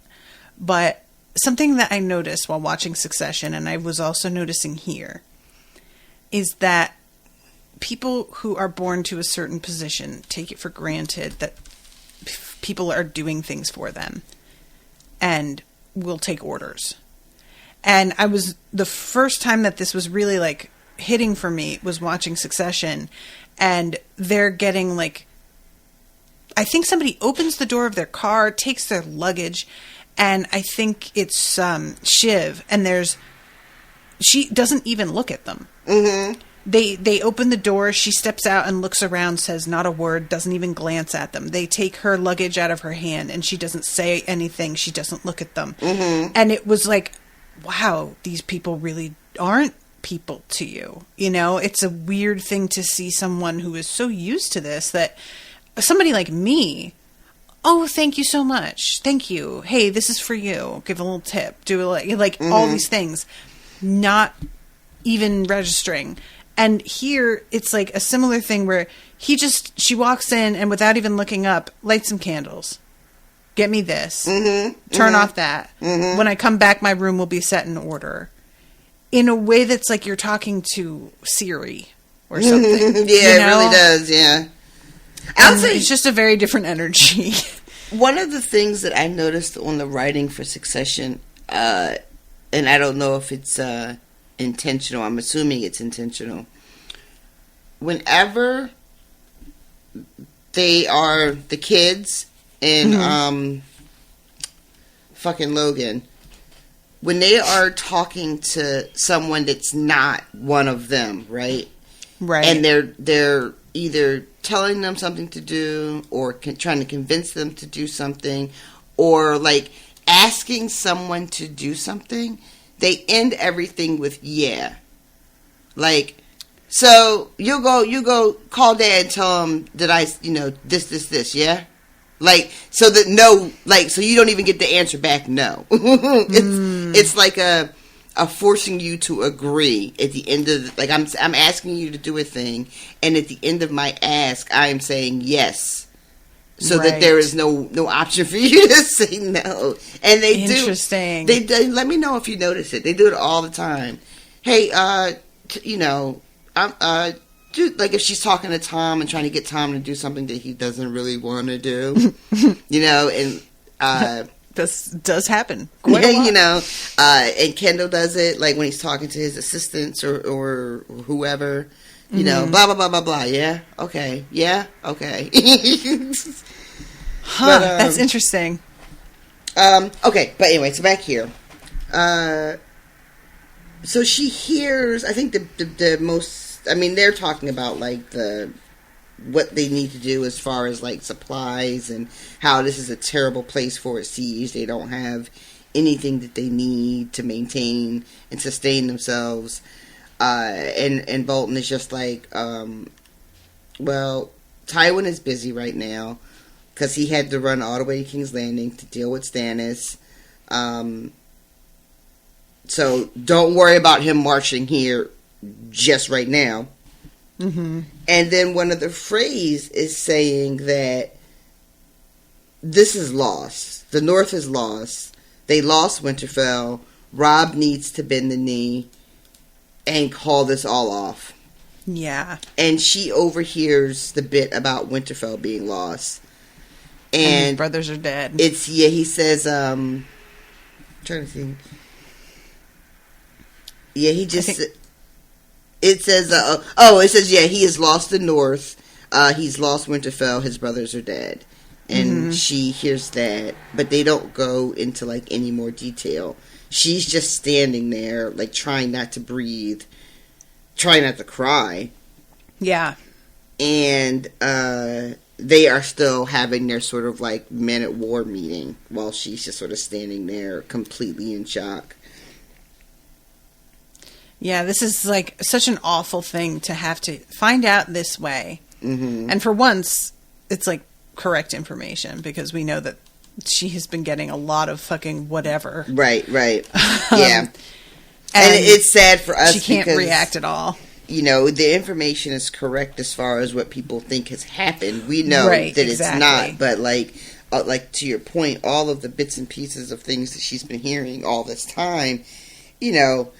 Speaker 1: But something that I noticed while watching Succession, and I was also noticing here, is that people who are born to a certain position take it for granted that people are doing things for them and will take orders. And the first time that this was really like hitting for me was watching Succession, and they're getting like, I think somebody opens the door of their car, takes their luggage, and I think it's Shiv, and she doesn't even look at them. Mm-hmm. They open the door, she steps out and looks around, says not a word, doesn't even glance at them. They take her luggage out of her hand, and she doesn't say anything, she doesn't look at them. Mm-hmm. And it was like, wow, these people really aren't people to you. You know, it's a weird thing to see someone who is so used to this, that somebody like me, oh, thank you so much. Thank you. Hey, this is for you. Give a little tip. Do like all these things. Not even registering. And here it's like a similar thing where she walks in and without even looking up, light some candles. Get me this. Turn off that. When I come back, my room will be set in order. In a way that's like you're talking to Siri or something.
Speaker 4: Yeah, it really does, yeah.
Speaker 1: I would say it's just a very different energy.
Speaker 4: One of the things that I noticed on the writing for Succession, and I don't know if it's intentional, I'm assuming it's intentional. Whenever they are the kids and fucking Logan, when they are talking to someone that's not one of them, right?
Speaker 1: Right.
Speaker 4: And they're either telling them something to do or trying to convince them to do something or like asking someone to do something, they end everything with yeah. Like, so you go call dad and tell him that I, this, yeah? Like, so that no, like, so you don't even get the answer back no. It's like a forcing you to agree at the end of like I'm asking you to do a thing, and at the end of my ask I am saying yes, so that there is no option for you to say no. And they
Speaker 1: Interesting.
Speaker 4: They let me know if you notice it. They do it all the time. Hey, like if she's talking to Tom and trying to get Tom to do something that he doesn't really want to do, and
Speaker 1: this does happen.
Speaker 4: And Kendall does it, like when he's talking to his assistants or whoever, blah, blah, blah, blah, blah, yeah, okay,
Speaker 1: Huh, that's interesting.
Speaker 4: Okay, but anyway, so back here. So she hears, I think the most, they're talking about like what they need to do as far as like supplies and how this is a terrible place for a siege. They don't have anything that they need to maintain and sustain themselves. And Bolton is just like, well, Tywin is busy right now because he had to run all the way to King's Landing to deal with Stannis. So don't worry about him marching here just right now. Mm-hmm. And then one of the Freys is saying that this is lost. The North is lost. They lost Winterfell. Robb needs to bend the knee and call this all off.
Speaker 1: Yeah.
Speaker 4: And she overhears the bit about Winterfell being lost.
Speaker 1: And his brothers are dead.
Speaker 4: He says, I'm trying to think. Yeah, he just... It says, it says, yeah, he has lost the North. He's lost Winterfell. His brothers are dead. And she hears that, but they don't go into, like, any more detail. She's just standing there, like, trying not to breathe, trying not to cry.
Speaker 1: Yeah.
Speaker 4: And, they are still having their sort of, like, men-at-war meeting while she's just sort of standing there completely in shock.
Speaker 1: Yeah, this is like such an awful thing to have to find out this way. Mm-hmm. And for once, it's like correct information because we know that she has been getting a lot of fucking whatever.
Speaker 4: Right. Yeah. And it's sad for us.
Speaker 1: She can't react at all.
Speaker 4: You know, the information is correct as far as what people think has happened. We know that it's not, but like to your point, all of the bits and pieces of things that she's been hearing all this time, you know,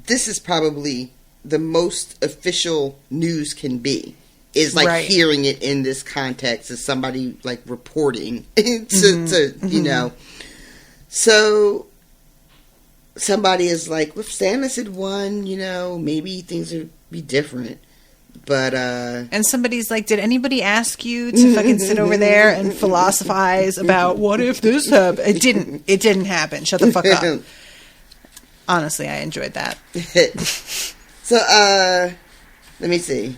Speaker 4: this is probably the most official news can be. Is like hearing it in this context as somebody like reporting to you know. So somebody is like, if Stannis had won, you know, maybe things would be different. But
Speaker 1: and somebody's like, did anybody ask you to fucking sit over there and philosophize about what if this happened? It didn't happen. Shut the fuck up. Honestly, I enjoyed that.
Speaker 4: So let me see.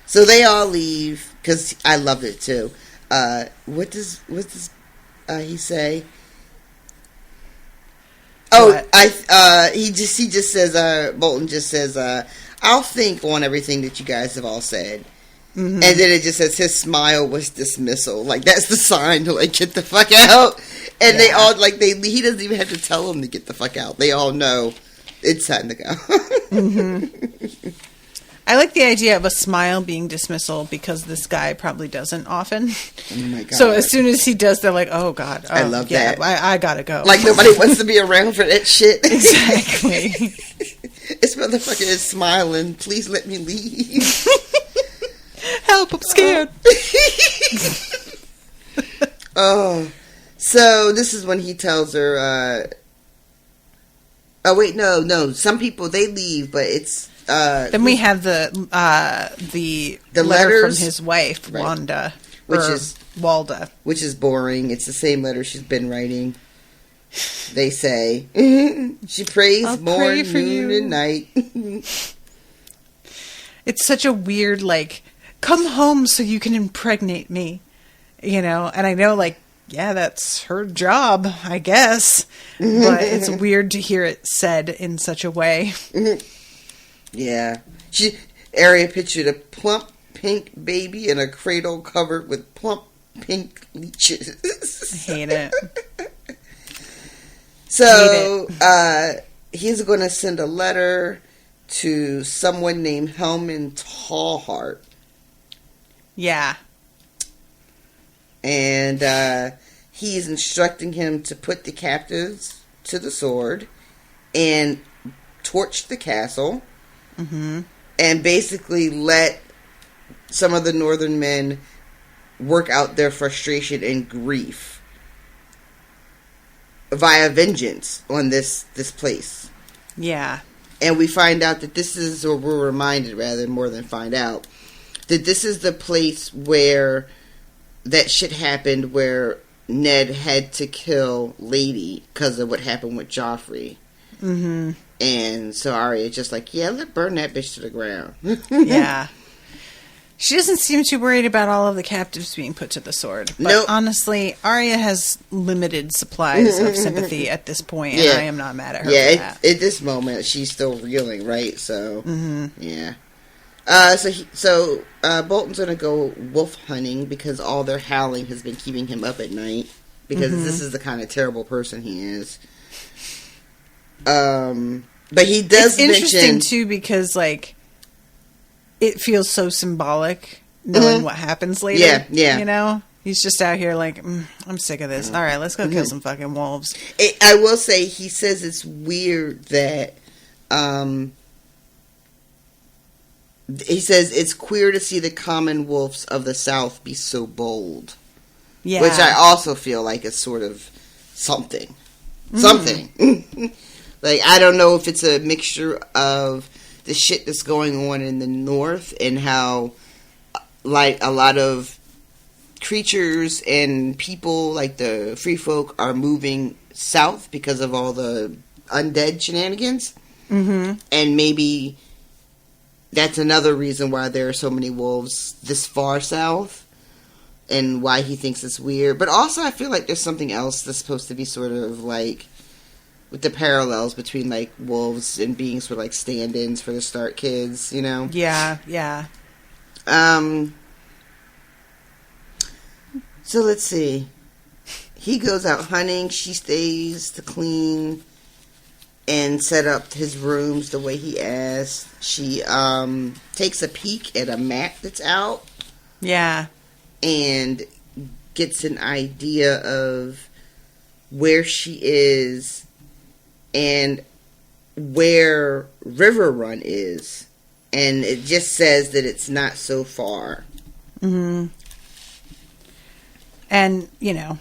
Speaker 4: So they all leave because I love it too. What does he say? Oh, what? He just says Bolton just says I'll think on everything that you guys have all said. Mm-hmm. And then it just says his smile was dismissal. Like that's the sign to like get the fuck out. And they all like he doesn't even have to tell them to get the fuck out. They all know it's time to go.
Speaker 1: Mm-hmm. I like the idea of a smile being dismissal because this guy probably doesn't often.
Speaker 4: Oh my God.
Speaker 1: So as soon as he does, they're like, oh God. Oh,
Speaker 4: I love that.
Speaker 1: I gotta go.
Speaker 4: Like nobody wants to be around for that shit.
Speaker 1: Exactly.
Speaker 4: This motherfucker is smiling. Please let me leave.
Speaker 1: Help, I'm scared.
Speaker 4: Oh. So this is when he tells her, oh wait, no. Some people, they leave, but it's,
Speaker 1: then we have the letter
Speaker 4: letters
Speaker 1: from his wife, Wanda,
Speaker 4: Walda, which is boring. It's the same letter she's been writing. They say she prays morning, noon, and night.
Speaker 1: It's such a weird like, come home so you can impregnate me, you know. And I know, like, yeah, that's her job, I guess, but it's weird to hear it said in such a way.
Speaker 4: Yeah. Arya pictured a plump pink baby in a cradle covered with plump pink leeches.
Speaker 1: I hate it.
Speaker 4: So, he's going to send a letter to someone named Helman Tallheart.
Speaker 1: Yeah.
Speaker 4: And he's instructing him to put the captives to the sword and torch the castle. Mm-hmm. And basically let some of the northern men work out their frustration and grief via vengeance on this place.
Speaker 1: Yeah.
Speaker 4: And we find out that this is, or we're reminded rather more than find out, that this is the place where that shit happened where Ned had to kill Lady because of what happened with Joffrey. Mm-hmm. And so Arya's just like, yeah, let's burn that bitch to the ground.
Speaker 1: Yeah. She doesn't seem too worried about all of the captives being put to the sword. But nope. Honestly, Arya has limited supplies of sympathy at this point, and I am not mad at her for that.
Speaker 4: At this moment, she's still reeling, right? So, yeah. So Bolton's going to go wolf hunting because all their howling has been keeping him up at night. Because this is the kind of terrible person he is. But he does mention... It's interesting,
Speaker 1: too, because, like, it feels so symbolic knowing what happens later. Yeah. You know? He's just out here like, I'm sick of this. All right, let's go kill some fucking wolves.
Speaker 4: I will say, he says it's weird that... he says it's queer to see the common wolves of the South be so bold. Yeah. Which I also feel like is sort of something. Something. Like, I don't know if it's a mixture of the shit that's going on in the North and how, like, a lot of creatures and people, like the free folk, are moving south because of all the undead shenanigans. Mm-hmm. And maybe that's another reason why there are so many wolves this far south and why he thinks it's weird. But also, I feel like there's something else that's supposed to be sort of, like, with the parallels between like wolves and being sort of like stand-ins for the Stark kids, you know?
Speaker 1: Yeah, yeah.
Speaker 4: So let's see. He goes out hunting. She stays to clean and set up his rooms the way he asked. She takes a peek at a map that's out.
Speaker 1: Yeah.
Speaker 4: And gets an idea of where she is and where River Run is. And it just says that it's not so far.
Speaker 1: Mm-hmm. And, you know,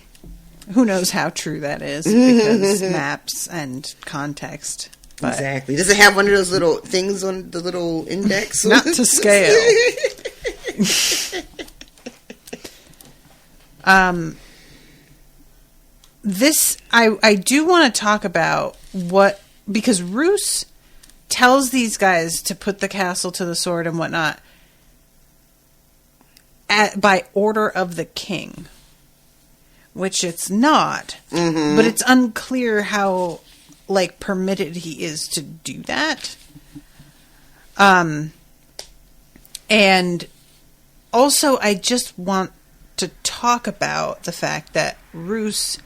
Speaker 1: who knows how true that is because maps and context. But
Speaker 4: exactly. Does it have one of those little things on the little index?
Speaker 1: Not to scale. This, I do want to talk about because Roose tells these guys to put the castle to the sword and whatnot by order of the king. Which it's not, but it's unclear how, like, permitted he is to do that. And also, I just want to talk about the fact that Roose,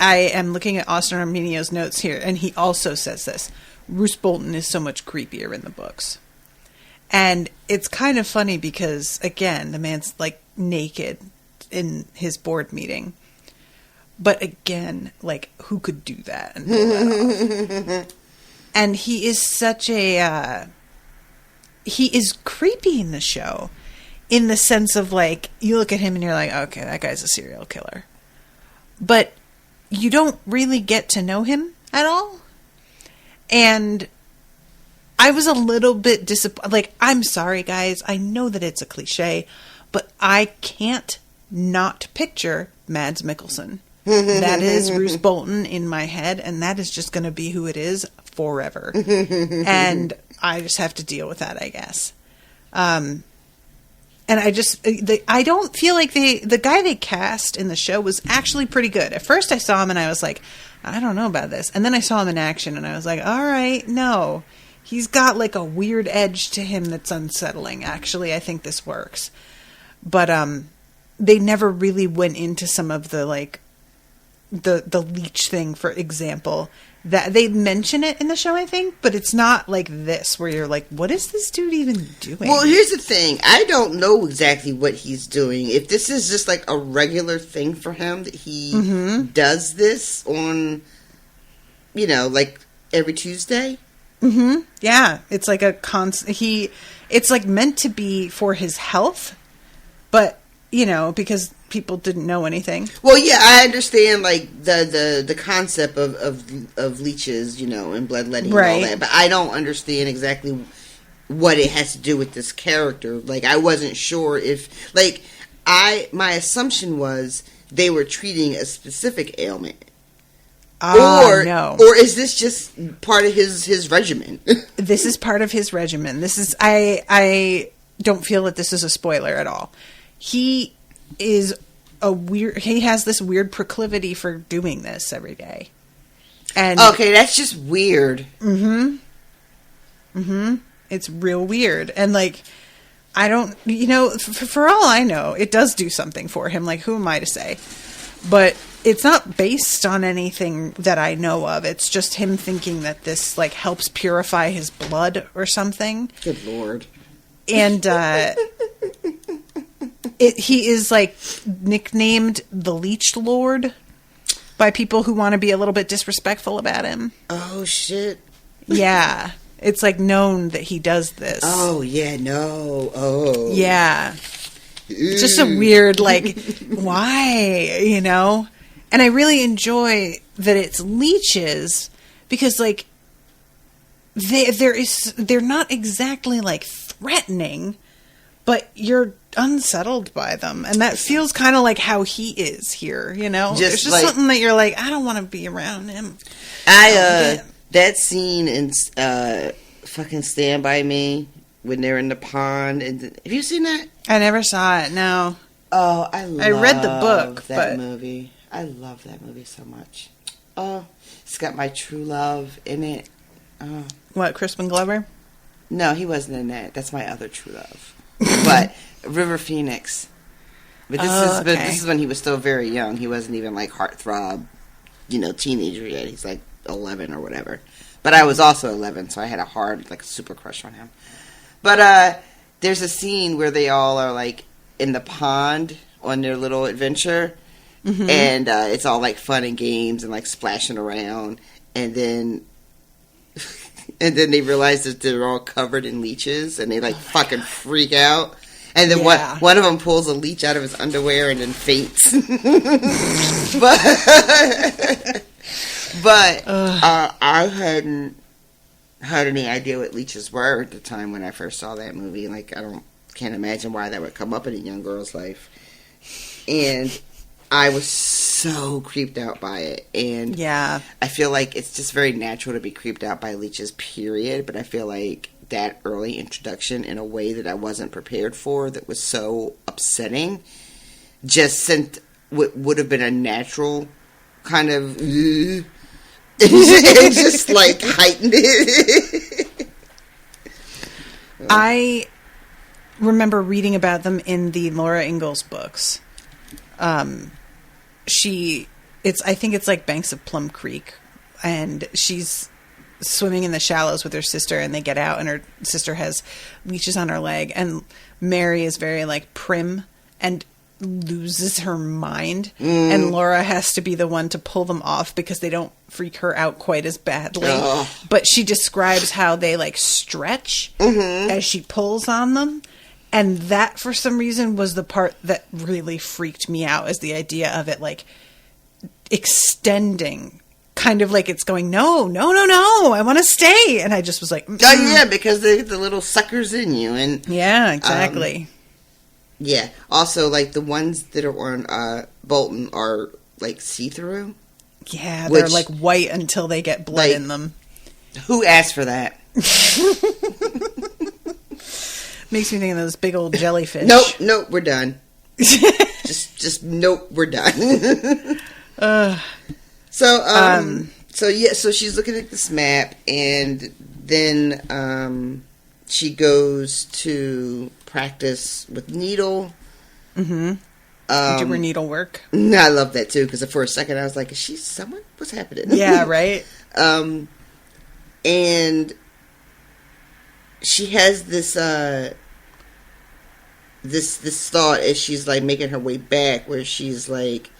Speaker 1: I am looking at Austin Arminio's notes here, and he also says this, Roose Bolton is so much creepier in the books. And it's kind of funny because, again, the man's, like, naked in his board meeting. But again, like, who could do that and pull that off? And he is such a... he is creepy in the show. In the sense of, like, you look at him and you're like, okay, that guy's a serial killer. But you don't really get to know him at all. And I was a little bit disappointed. Like, I'm sorry, guys. I know that it's a cliche. But I can't not picture Mads Mikkelsen. That is Roose Bolton in my head, and that is just going to be who it is forever. And I just have to deal with that, I guess. And I don't feel like the guy they cast in the show was actually pretty good. At first I saw him and I was like, I don't know about this. And then I saw him in action and I was like, all right, no. He's got like a weird edge to him that's unsettling. Actually, I think this works. But, they never really went into some of the, like, the leech thing, for example. That they mention it in the show, I think, but it's not like this, where you're like, what is this dude even doing?
Speaker 4: Well, here's the thing. I don't know exactly what he's doing. If this is just, like, a regular thing for him, that he does this on, you know, like, every Tuesday.
Speaker 1: Mm-hmm. Yeah. It's like a it's, like, meant to be for his health, but... You know, because people didn't know anything.
Speaker 4: Well, yeah, I understand, like, the concept of leeches, you know, and bloodletting and all that, but I don't understand exactly what it has to do with this character. Like, I wasn't sure if, like, my assumption was they were treating a specific ailment.
Speaker 1: No.
Speaker 4: Or is this just part of his regimen?
Speaker 1: This is part of his regimen. This is, I don't feel that this is a spoiler at all. He has this weird proclivity for doing this every day. And
Speaker 4: okay, that's just weird.
Speaker 1: It's real weird. And, like, I don't, you know, for all I know, it does do something for him. Like, who am I to say? But it's not based on anything that I know of. It's just him thinking that this, like, helps purify his blood or something.
Speaker 4: Good Lord.
Speaker 1: And, he is, like, nicknamed the Leech Lord by people who want to be a little bit disrespectful about him.
Speaker 4: Oh, shit.
Speaker 1: Yeah. It's, like, known that he does this.
Speaker 4: Oh, yeah, no. Oh.
Speaker 1: Yeah. It's just a weird, like, why, you know? And I really enjoy that it's leeches because, like, they're not exactly, like, threatening, but you're unsettled by them. And that feels kind of like how he is here, you know? There's just like, something that you're like, I don't want to be around him.
Speaker 4: That scene in fucking Stand By Me when they're in the pond. Have you seen that?
Speaker 1: I never saw it, no.
Speaker 4: Oh, I read
Speaker 1: the book,
Speaker 4: that movie. I love that movie so much. Oh, it's got my true love in it. Oh.
Speaker 1: What, Crispin Glover?
Speaker 4: No, he wasn't in that. That's my other true love. But River Phoenix. But this is when he was still very young. He wasn't even like heartthrob, teenager yet. He's like 11 or whatever. But I was also 11, so I had a hard, like, super crush on him. But there's a scene where they all are like in the pond on their little adventure, and it's all like fun and games and like splashing around, and then they realize that they're all covered in leeches, and they like fucking freak out. And then one of them pulls a leech out of his underwear and then faints. but I hadn't had any idea what leeches were at the time when I first saw that movie. Like, can't imagine why that would come up in a young girl's life. And I was so creeped out by it. And I feel like it's just very natural to be creeped out by leeches, period. But I feel like that early introduction in a way that I wasn't prepared for, that was so upsetting, just sent what would have been a natural kind of it just like heightened it.
Speaker 1: I remember reading about them in the Laura Ingalls books. I think it's like Banks of Plum Creek, and she's swimming in the shallows with her sister, and they get out, and her sister has leeches on her leg, and Mary is very like prim and loses her mind, and Laura has to be the one to pull them off because they don't freak her out quite as badly. But she describes how they like stretch as she pulls on them, and that for some reason was the part that really freaked me out, is the idea of it like extending, kind of like it's going, no, I want to stay. And I just was like,
Speaker 4: oh yeah, because the little suckers in you. And
Speaker 1: yeah, exactly.
Speaker 4: Yeah. Also, like the ones that are on Bolton are like see-through.
Speaker 1: Yeah, they're like white until they get blood in them.
Speaker 4: Who asked for that?
Speaker 1: Makes me think of those big old jellyfish.
Speaker 4: Nope, we're done. just nope, we're done. So she's looking at this map, and then she goes to practice with needle.
Speaker 1: Do her needlework.
Speaker 4: I love that too, because for a second I was like, is she someone? What's happening?
Speaker 1: Yeah, right.
Speaker 4: And she has this this thought as she's like making her way back, where she's like,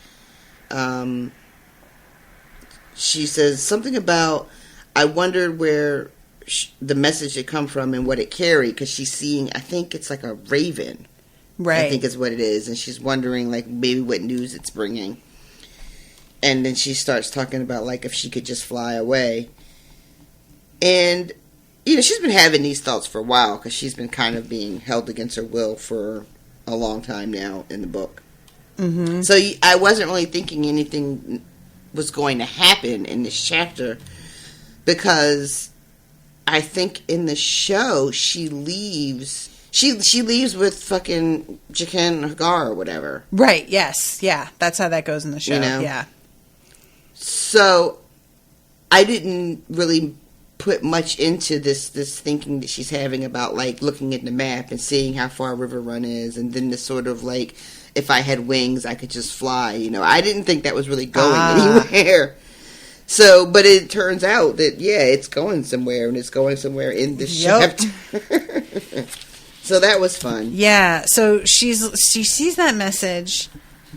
Speaker 4: she says something about, I wondered where the message had come from and what it carried, because she's seeing, I think it's like a raven. Right. I think is what it is. And she's wondering, like, maybe what news it's bringing. And then she starts talking about, like, if she could just fly away. And, she's been having these thoughts for a while, because she's been kind of being held against her will for a long time now in the book. So I wasn't really thinking anything was going to happen in this chapter, because I think in the show she leaves with fucking Jaqen Hagar or whatever.
Speaker 1: Right, yes. Yeah, that's how that goes in the show. Yeah.
Speaker 4: So I didn't really put much into this thinking that she's having about, like, looking at the map and seeing how far River Run is, and then this sort of like, if I had wings, I could just fly. I didn't think that was really going anywhere. So, but it turns out that, yeah, it's going somewhere, and it's going somewhere in this chapter. So that was fun. Yeah, so she sees that message,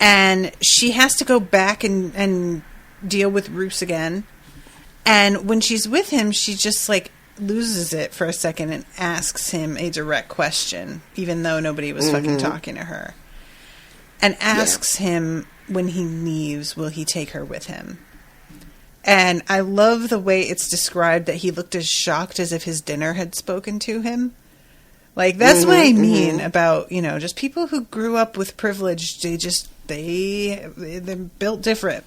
Speaker 4: and she has to go back and deal with Roose again. And when she's with him, she just, like, loses it for a second and asks him a direct question, even though nobody was fucking talking to her. And asks him, when he leaves, will he take her with him? And I love the way it's described that he looked as shocked as if his dinner had spoken to him. Like, that's what I mean about, just people who grew up with privilege. They're built different.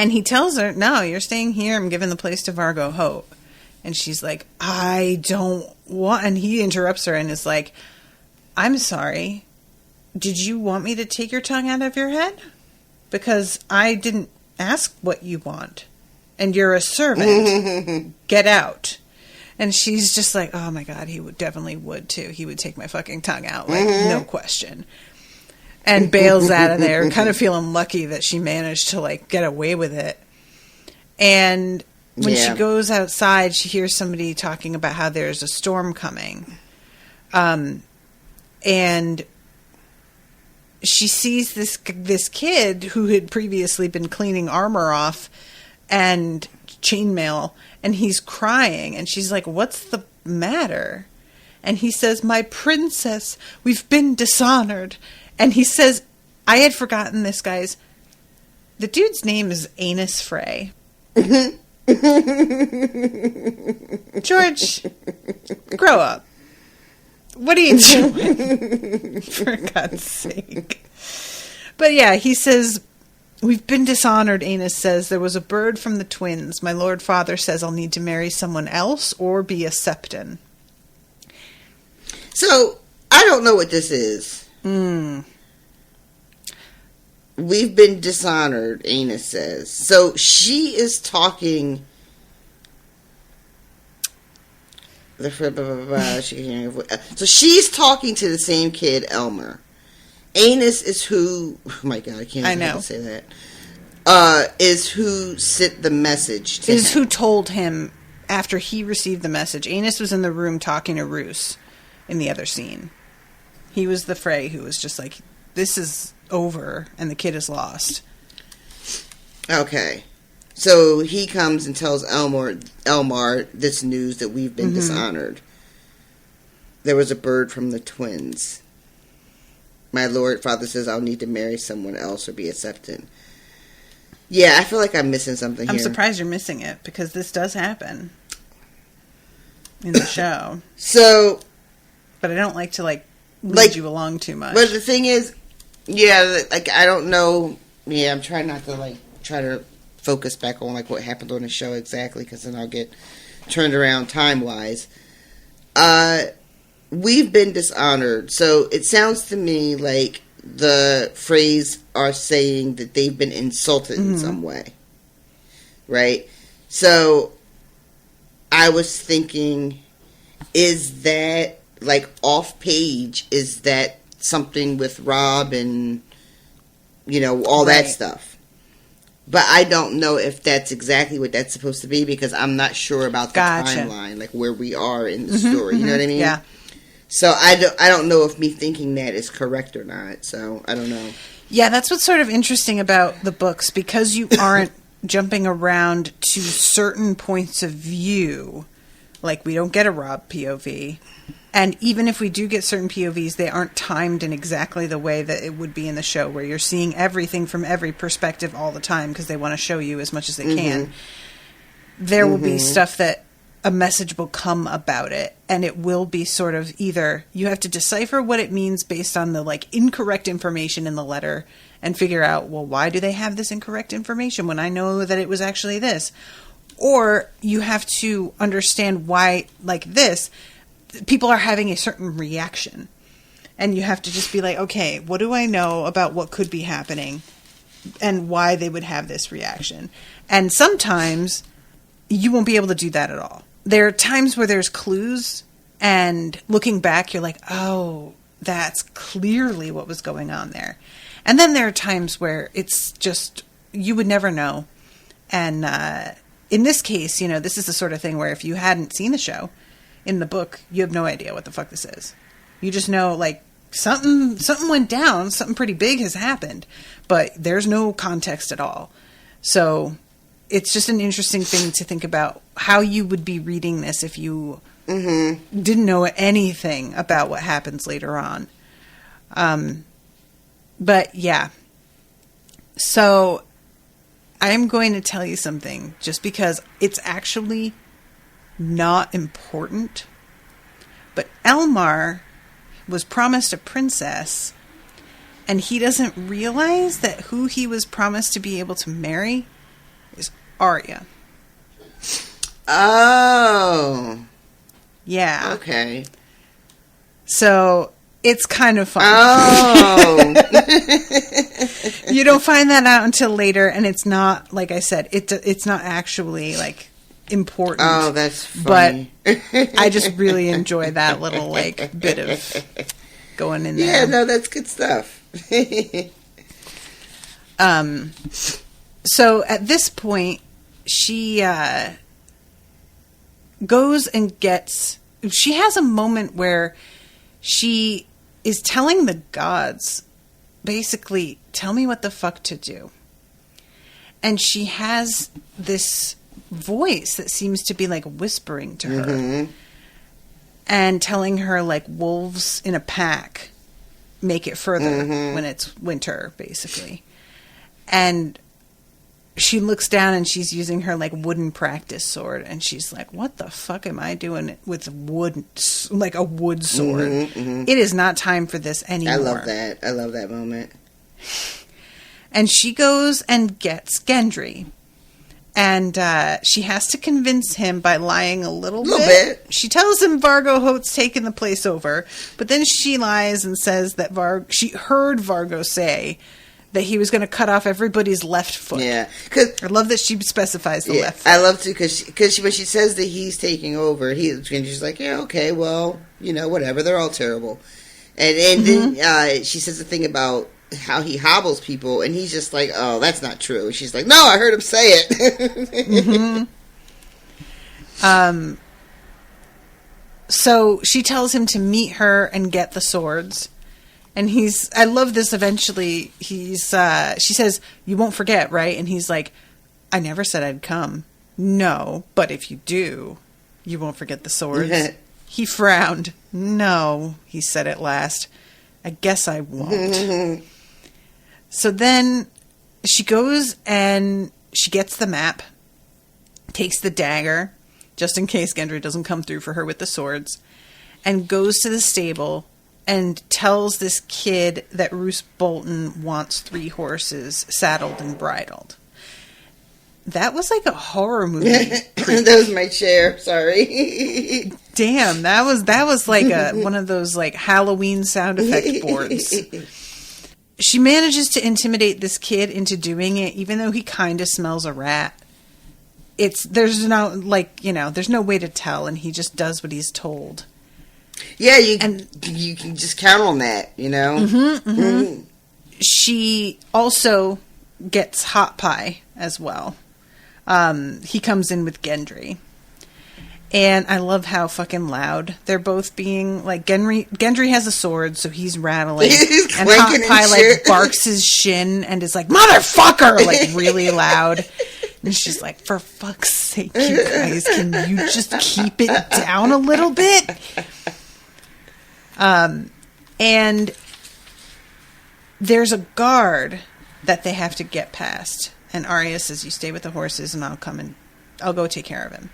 Speaker 4: And he tells her, no, you're staying here. I'm giving the place to Vargo Hope. And she's like, I don't want... And he interrupts her and is like, I'm sorry. Did you want me to take your tongue out of your head?
Speaker 1: because I didn't ask what you want. And you're a servant. Get out. And she's just like, oh my God, he definitely would too. He would take my fucking tongue out, like, no question. And bails out of there, kind of feeling lucky that she managed to, like, get away with it. And when she goes outside, she hears somebody talking about how there's a storm coming. And she sees this kid who had previously been cleaning armor off and chainmail, and he's crying, and she's like, what's the matter? And he says, my princess, we've been dishonored. And he says, I had forgotten this, guys. The dude's name is Aenys Frey. George, grow up. What are you doing? For God's sake. But yeah, he says, we've been dishonored, Aenys says. There was a bird from the twins. My lord father says I'll need to marry someone else or be a septon.
Speaker 4: So, I don't know what this is. We've been dishonored, Aenys says. So, she is talking... So, she's talking to the same kid, Elmer. Aenys is who... Oh my God, I can't even say that. Is who sent the message to him.
Speaker 1: Is who told him after he received the message. Aenys was in the room talking to Roose in the other scene. He was the Frey who was just like, this is over and the kid is lost.
Speaker 4: Okay. So he comes and tells Elmar this news that we've been dishonored. There was a bird from the twins. My lord father says I'll need to marry someone else or be a septon. Yeah, I feel like I'm missing something here.
Speaker 1: I'm surprised you're missing it, because this does happen in the show.
Speaker 4: So...
Speaker 1: But I don't like to, lead you along too much.
Speaker 4: But the thing is, I don't know... Yeah, I'm trying not to, try to focus back on, what happened on the show exactly, because then I'll get turned around time-wise. We've been dishonored. So it sounds to me like the phrase are saying that they've been insulted in some way. Right? So I was thinking, is that, off page, is that something with Rob and, all that stuff? But I don't know if that's exactly what that's supposed to be, because I'm not sure about the timeline, where we are in the story. You know what I mean?
Speaker 1: Yeah.
Speaker 4: So I don't know if me thinking that is correct or not. So I don't know.
Speaker 1: Yeah, that's what's sort of interesting about the books, because you aren't jumping around to certain points of view. We don't get a Rob POV. And even if we do get certain POVs, they aren't timed in exactly the way that it would be in the show, where you're seeing everything from every perspective all the time, because they want to show you as much as they can. There will be stuff that a message will come about it, and it will be sort of either you have to decipher what it means based on the incorrect information in the letter and figure out, well, why do they have this incorrect information when I know that it was actually this? Or you have to understand why, this, people are having a certain reaction, and you have to just be like, okay, what do I know about what could be happening and why they would have this reaction? And sometimes you won't be able to do that at all. There are times where there's clues, and looking back, you're like, oh, that's clearly what was going on there. And then there are times where it's just, you would never know. And in this case, this is the sort of thing where if you hadn't seen the show, in the book, you have no idea what the fuck this is. You just know, something went down, something pretty big has happened, but there's no context at all. So it's just an interesting thing to think about how you would be reading this if you didn't know anything about what happens later on. But yeah. So I'm going to tell you something just because it's actually not important. But Elmar was promised a princess, and he doesn't realize that who he was promised to be able to marry is Arya.
Speaker 4: Oh.
Speaker 1: Yeah.
Speaker 4: Okay.
Speaker 1: So it's kind of fun.
Speaker 4: Oh.
Speaker 1: You don't find that out until later, and it's not, like I said, it's not actually, like, important.
Speaker 4: Oh, that's funny.
Speaker 1: But I just really enjoy that little, like, bit of going in there.
Speaker 4: Yeah, no, that's good stuff.
Speaker 1: So at this point, she goes and she has a moment where she is telling the gods, basically, tell me what the fuck to do. And she has this voice that seems to be like whispering to her and telling her, like, wolves in a pack make it further when it's winter, basically. And she looks down and she's using her, like, wooden practice sword, and she's like, what the fuck am I doing with wood, like a wood sword? It is not time for this anymore.
Speaker 4: I love that moment.
Speaker 1: And she goes and gets Gendry. And she has to convince him by lying a little bit. She tells him Vargo Hoat's taken the place over, but then she lies and says that she heard Vargo say that he was going to cut off everybody's left foot. Yeah, I love that she specifies the left foot.
Speaker 4: I love to because when she says that he's taking over, she's like, yeah, okay, well, you know, whatever. They're all terrible. And then she says the thing about how he hobbles people, and he's just like, oh, that's not true. She's like, no, I heard him say it.
Speaker 1: So she tells him to meet her and get the swords. And I love this eventually. She says, you won't forget, right? And he's like, I never said I'd come. No, but if you do, you won't forget the swords. He frowned. No, he said at last. I guess I won't. So then she goes and she gets the map, takes the dagger, just in case Gendry doesn't come through for her with the swords, and goes to the stable and tells this kid that Roose Bolton wants 3 horses saddled and bridled. That was like a horror movie.
Speaker 4: That was my chair. Sorry.
Speaker 1: Damn, that was like one of those like Halloween sound effect boards. She manages to intimidate this kid into doing it, even though he kind of smells a rat. There's no way to tell, and he just does what he's told.
Speaker 4: Yeah, you can just count on that, you know?
Speaker 1: She also gets Hot Pie as well. He comes in with Gendry. And I love how fucking loud they're both being. Like, Gendry has a sword, so he's rattling. And Hot Pie, like, barks his shin and is like, motherfucker! Like, really loud. And she's like, for fuck's sake, you guys, can you just keep it down a little bit? And there's a guard that they have to get past. And Arya says, you stay with the horses and I'll go take care of him.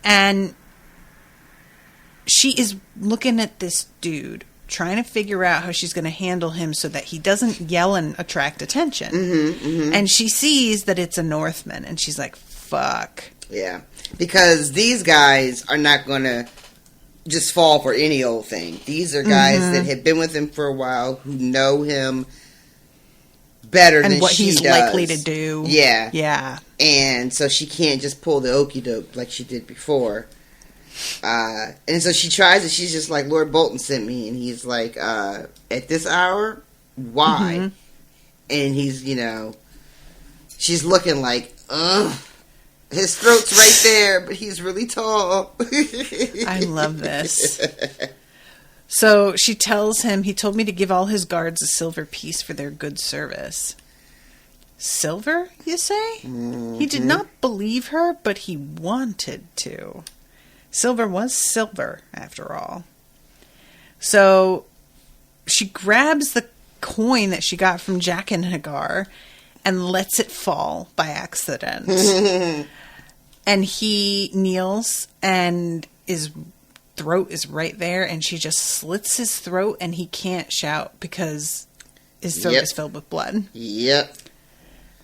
Speaker 1: And she is looking at this dude, trying to figure out how she's going to handle him so that he doesn't yell and attract attention. And she sees that it's a Northman, and she's like, fuck.
Speaker 4: Yeah, because these guys are not going to just fall for any old thing. These are guys that have been with him for a while, who know him better than she does. And what he's likely to do. Yeah. Yeah. And so she can't just pull the okie doke like she did before. And so she tries it. She's just like, Lord Bolton sent me. And he's like, at this hour? Why? And he's, she's looking like, ugh. His throat's right there, but he's really tall.
Speaker 1: I love this. So she tells him, he told me to give all his guards a silver piece for their good service. Silver, you say? He did not believe her, but he wanted to. Silver was silver, after all. So she grabs the coin that she got from Jack and Hagar and lets it fall by accident. And he kneels, and his throat is right there, and she just slits his throat, and he can't shout because his throat is filled with blood. Yep.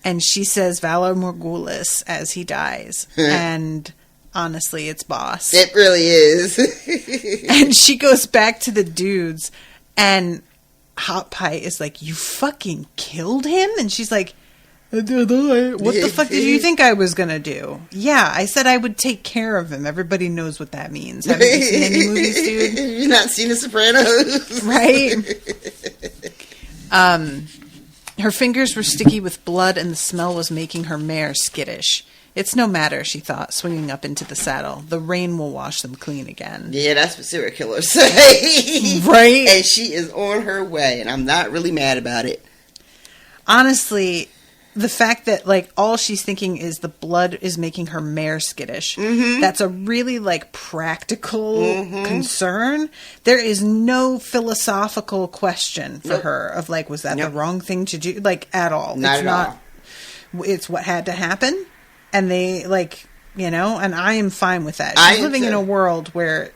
Speaker 1: And she says, Valor Morgulis, as he dies. And honestly, it's boss.
Speaker 4: It really is.
Speaker 1: And she goes back to the dudes, and Hot Pie is like, you fucking killed him? And she's like, what the fuck did you think I was gonna do? Yeah, I said I would take care of him. Everybody knows what that means. Haven't you seen any movies, dude?
Speaker 4: You've not seen The Sopranos?
Speaker 1: Right? Her fingers were sticky with blood and the smell was making her mare skittish. It's no matter, she thought, swinging up into the saddle. The rain will wash them clean again.
Speaker 4: Yeah, that's what serial killers say.
Speaker 1: Right?
Speaker 4: And she is on her way, and I'm not really mad about it.
Speaker 1: Honestly, the fact that, like, all she's thinking is the blood is making her mare skittish. Mm-hmm. That's a really, like, practical concern. There is no philosophical question for her of, like, was that the wrong thing to do? Like, at all.
Speaker 4: Not at all.
Speaker 1: It's what had to happen. And they, like, you know, and I am fine with that. She's living in a world where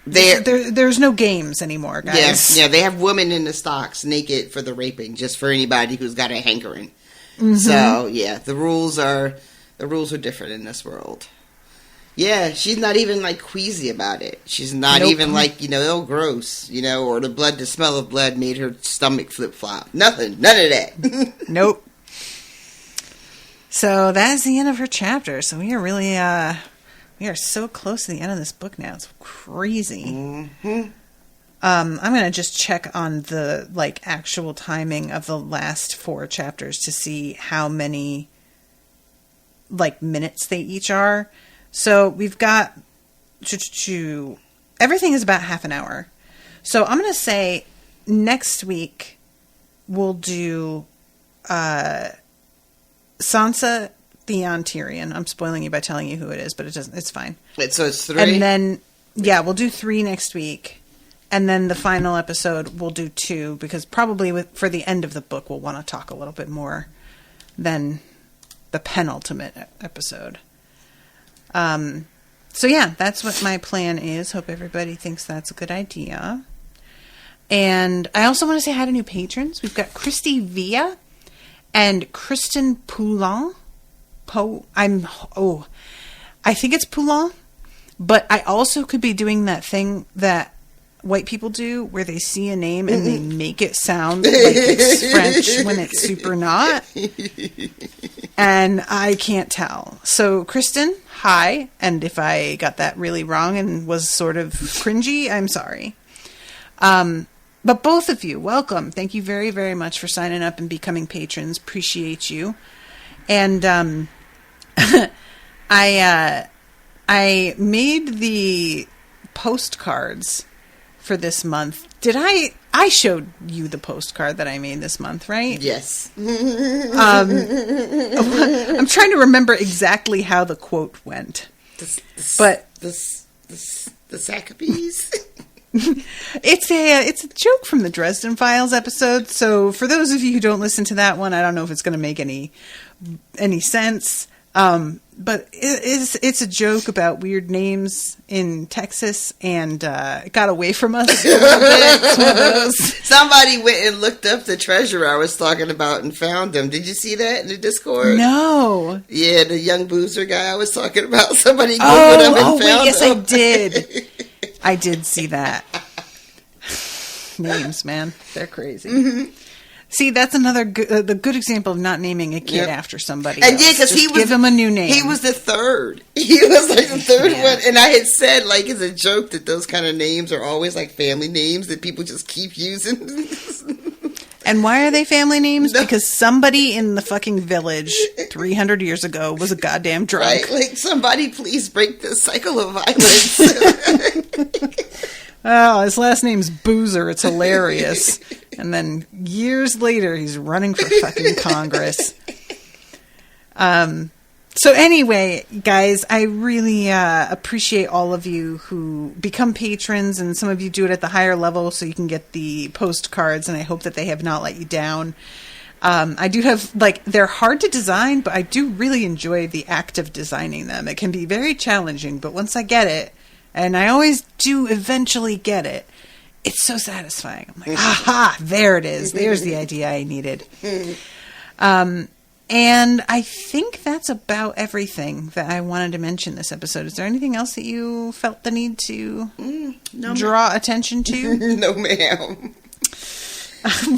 Speaker 1: there's no games anymore, guys.
Speaker 4: Yeah, they have women in the stocks naked for the raping, just for anybody who's got a hankering. Mm-hmm. So, yeah, the rules are different in this world. Yeah, she's not even, like, queasy about it. She's not even, like, you know, oh, gross, you know, or the smell of blood made her stomach flip-flop. Nothing. None of that.
Speaker 1: Nope. So that's the end of her chapter. So we are really, we are so close to the end of this book now. It's crazy. Mm-hmm. I'm going to just check on the, like, actual timing of the last 4 chapters to see how many, like, minutes they each are. So we've got, everything is about half an hour. So I'm going to say next week we'll do, Sansa, Theon, Tyrion. I'm spoiling you by telling you who it is, but it doesn't. It's fine.
Speaker 4: Wait, so it's 3?
Speaker 1: And then, yeah, we'll do 3 next week. And then the final episode, we'll do 2, because probably for the end of the book, we'll want to talk a little bit more than the penultimate episode. So yeah, that's what my plan is. Hope everybody thinks that's a good idea. And I also want to say hi to new patrons. We've got Christy Villa and Kristen Poulin. I think it's Poulin, but I also could be doing that thing that white people do where they see a name and they make it sound like it's French when it's super not. And I can't tell. So, Kristen, hi. And if I got that really wrong and was sort of cringy, I'm sorry. But both of you, welcome. Thank you very, very much for signing up and becoming patrons. Appreciate you. And I made the postcards for this month. Did I showed you the postcard that I made this month, right?
Speaker 4: Yes.
Speaker 1: I'm trying to remember exactly how the quote went.
Speaker 4: The Saccabees?
Speaker 1: It's a joke from the Dresden Files episode. So for those of you who don't listen to that one, I don't know if it's going to make any sense. But it's a joke about weird names in Texas, and it got away from us a little bit. It's one of those.
Speaker 4: Somebody went and looked up the treasure I was talking about and found them. Did you see that in the Discord?
Speaker 1: No.
Speaker 4: Yeah, the young boozer guy I was talking about. Somebody Googled him and found him.
Speaker 1: Yes, I did. I did see that. Names, man. They're crazy. Mm-hmm. See, that's another the good example of not naming a kid after somebody
Speaker 4: and
Speaker 1: else.
Speaker 4: Yeah, because
Speaker 1: give him a new name.
Speaker 4: He was the third. He was like the third one. And I had said, like, it's a joke that those kind of names are always like family names that people just keep using.
Speaker 1: And why are they family names? No. Because somebody in the fucking village 300 years ago was a goddamn drunk.
Speaker 4: Right, like, somebody please break this cycle of violence.
Speaker 1: Oh, his last name's Boozer. It's hilarious. And then years later, he's running for fucking Congress. So anyway, guys, I really appreciate all of you who become patrons, and some of you do it at the higher level so you can get the postcards, and I hope that they have not let you down. I do have, like, they're hard to design, but I do really enjoy the act of designing them. It can be very challenging, but once I get it, and I always do eventually get it, it's so satisfying. I'm like, aha, there it is. There's the idea I needed. And I think that's about everything that I wanted to mention this episode. Is there anything else that you felt the need to draw attention to?
Speaker 4: No, ma'am.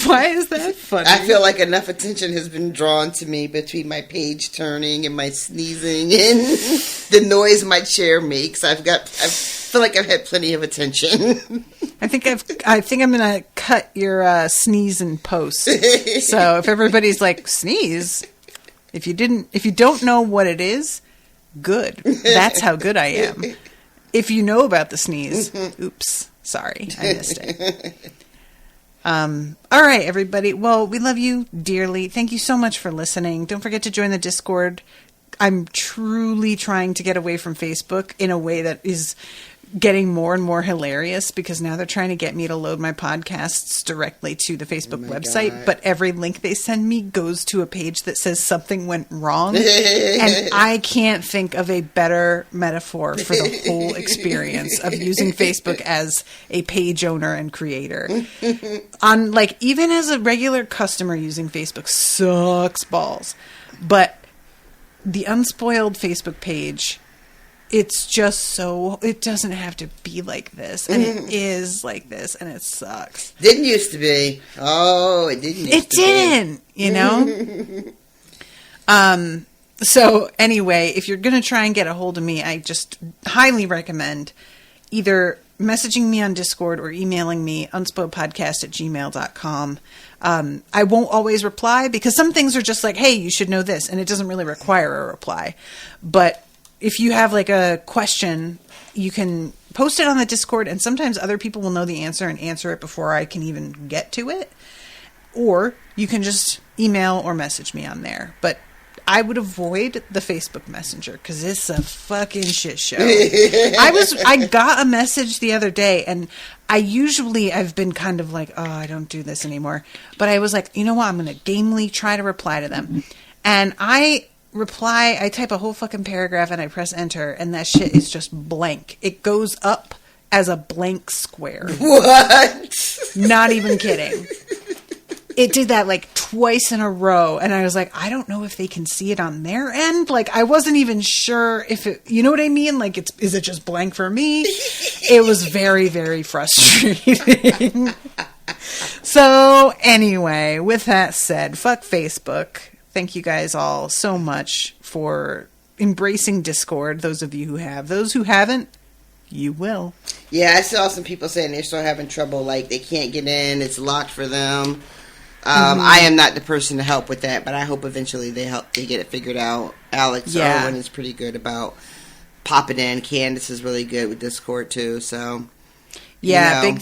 Speaker 1: Why is that funny?
Speaker 4: I feel like enough attention has been drawn to me between my page turning and my sneezing and the noise my chair makes. I feel like I've had plenty of attention.
Speaker 1: I think I'm gonna cut your sneeze in post. So if everybody's like, sneeze, if you don't know what it is, good. That's how good I am. If you know about the sneeze, oops, sorry, I missed it. All right, everybody. Well, we love you dearly. Thank you so much for listening. Don't forget to join the Discord. I'm truly trying to get away from Facebook in a way that is getting more and more hilarious, because now they're trying to get me to load my podcasts directly to the Facebook website. God. But every link they send me goes to a page that says something went wrong. And I can't think of a better metaphor for the whole experience of using Facebook as a page owner and creator. Even as a regular customer, using Facebook sucks balls. But the Unspoiled Facebook page, it's just so, it doesn't have to be like this. And it is like this, and it sucks.
Speaker 4: Didn't used to be. Oh, it didn't used to be.
Speaker 1: It didn't, you know? So anyway, if you're going to try and get a hold of me, I just highly recommend either messaging me on Discord or emailing me unspoiledpodcast@gmail.com. I won't always reply, because some things are just like, hey, you should know this, and it doesn't really require a reply. But if you have like a question, you can post it on the Discord, and sometimes other people will know the answer and answer it before I can even get to it. Or you can just email or message me on there. But I would avoid the Facebook Messenger, because it's a fucking shit show. I got a message the other day, and I've been kind of like, oh, I don't do this anymore. But I was like, you know what? I'm going to gamely try to reply to them. And I type a whole fucking paragraph and I press enter, and that shit is just blank. It goes up as a blank square.
Speaker 4: What?
Speaker 1: Not even kidding. It did that like twice in a row, and I was like, I don't know if they can see it on their end. Like, I wasn't even sure if it, you know what I mean? Like, is it just blank for me? It was very, very frustrating. So anyway, with that said, fuck Facebook. Thank you guys all so much for embracing Discord. Those of you who have. Those who haven't, you will.
Speaker 4: Yeah, I saw some people saying they're still having trouble. Like, they can't get in. It's locked for them. I am not the person to help with that, but I hope eventually they get it figured out. Alex Irwin is pretty good about popping in. Candace is really good with Discord too. So
Speaker 1: yeah, you know.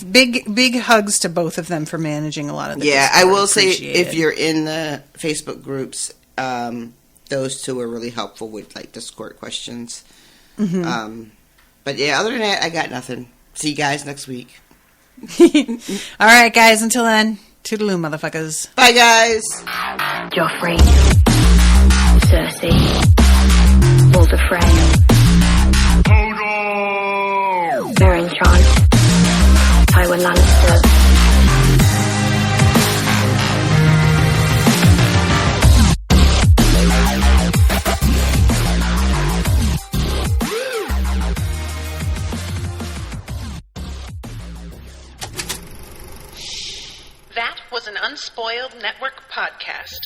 Speaker 1: big hugs to both of them for managing a lot of the Discord.
Speaker 4: I will say, if you're in the Facebook groups, those two are really helpful with like Discord questions. Mm-hmm. But yeah, other than that, I got nothing. See you guys next week.
Speaker 1: All right, guys. Until then. Toodaloo, motherfuckers.
Speaker 4: Bye, guys.
Speaker 5: Joffrey, Cersei, Walder Frey, Meryn Trant, Tywin Lannister.
Speaker 2: That was an Unspoiled Network podcast.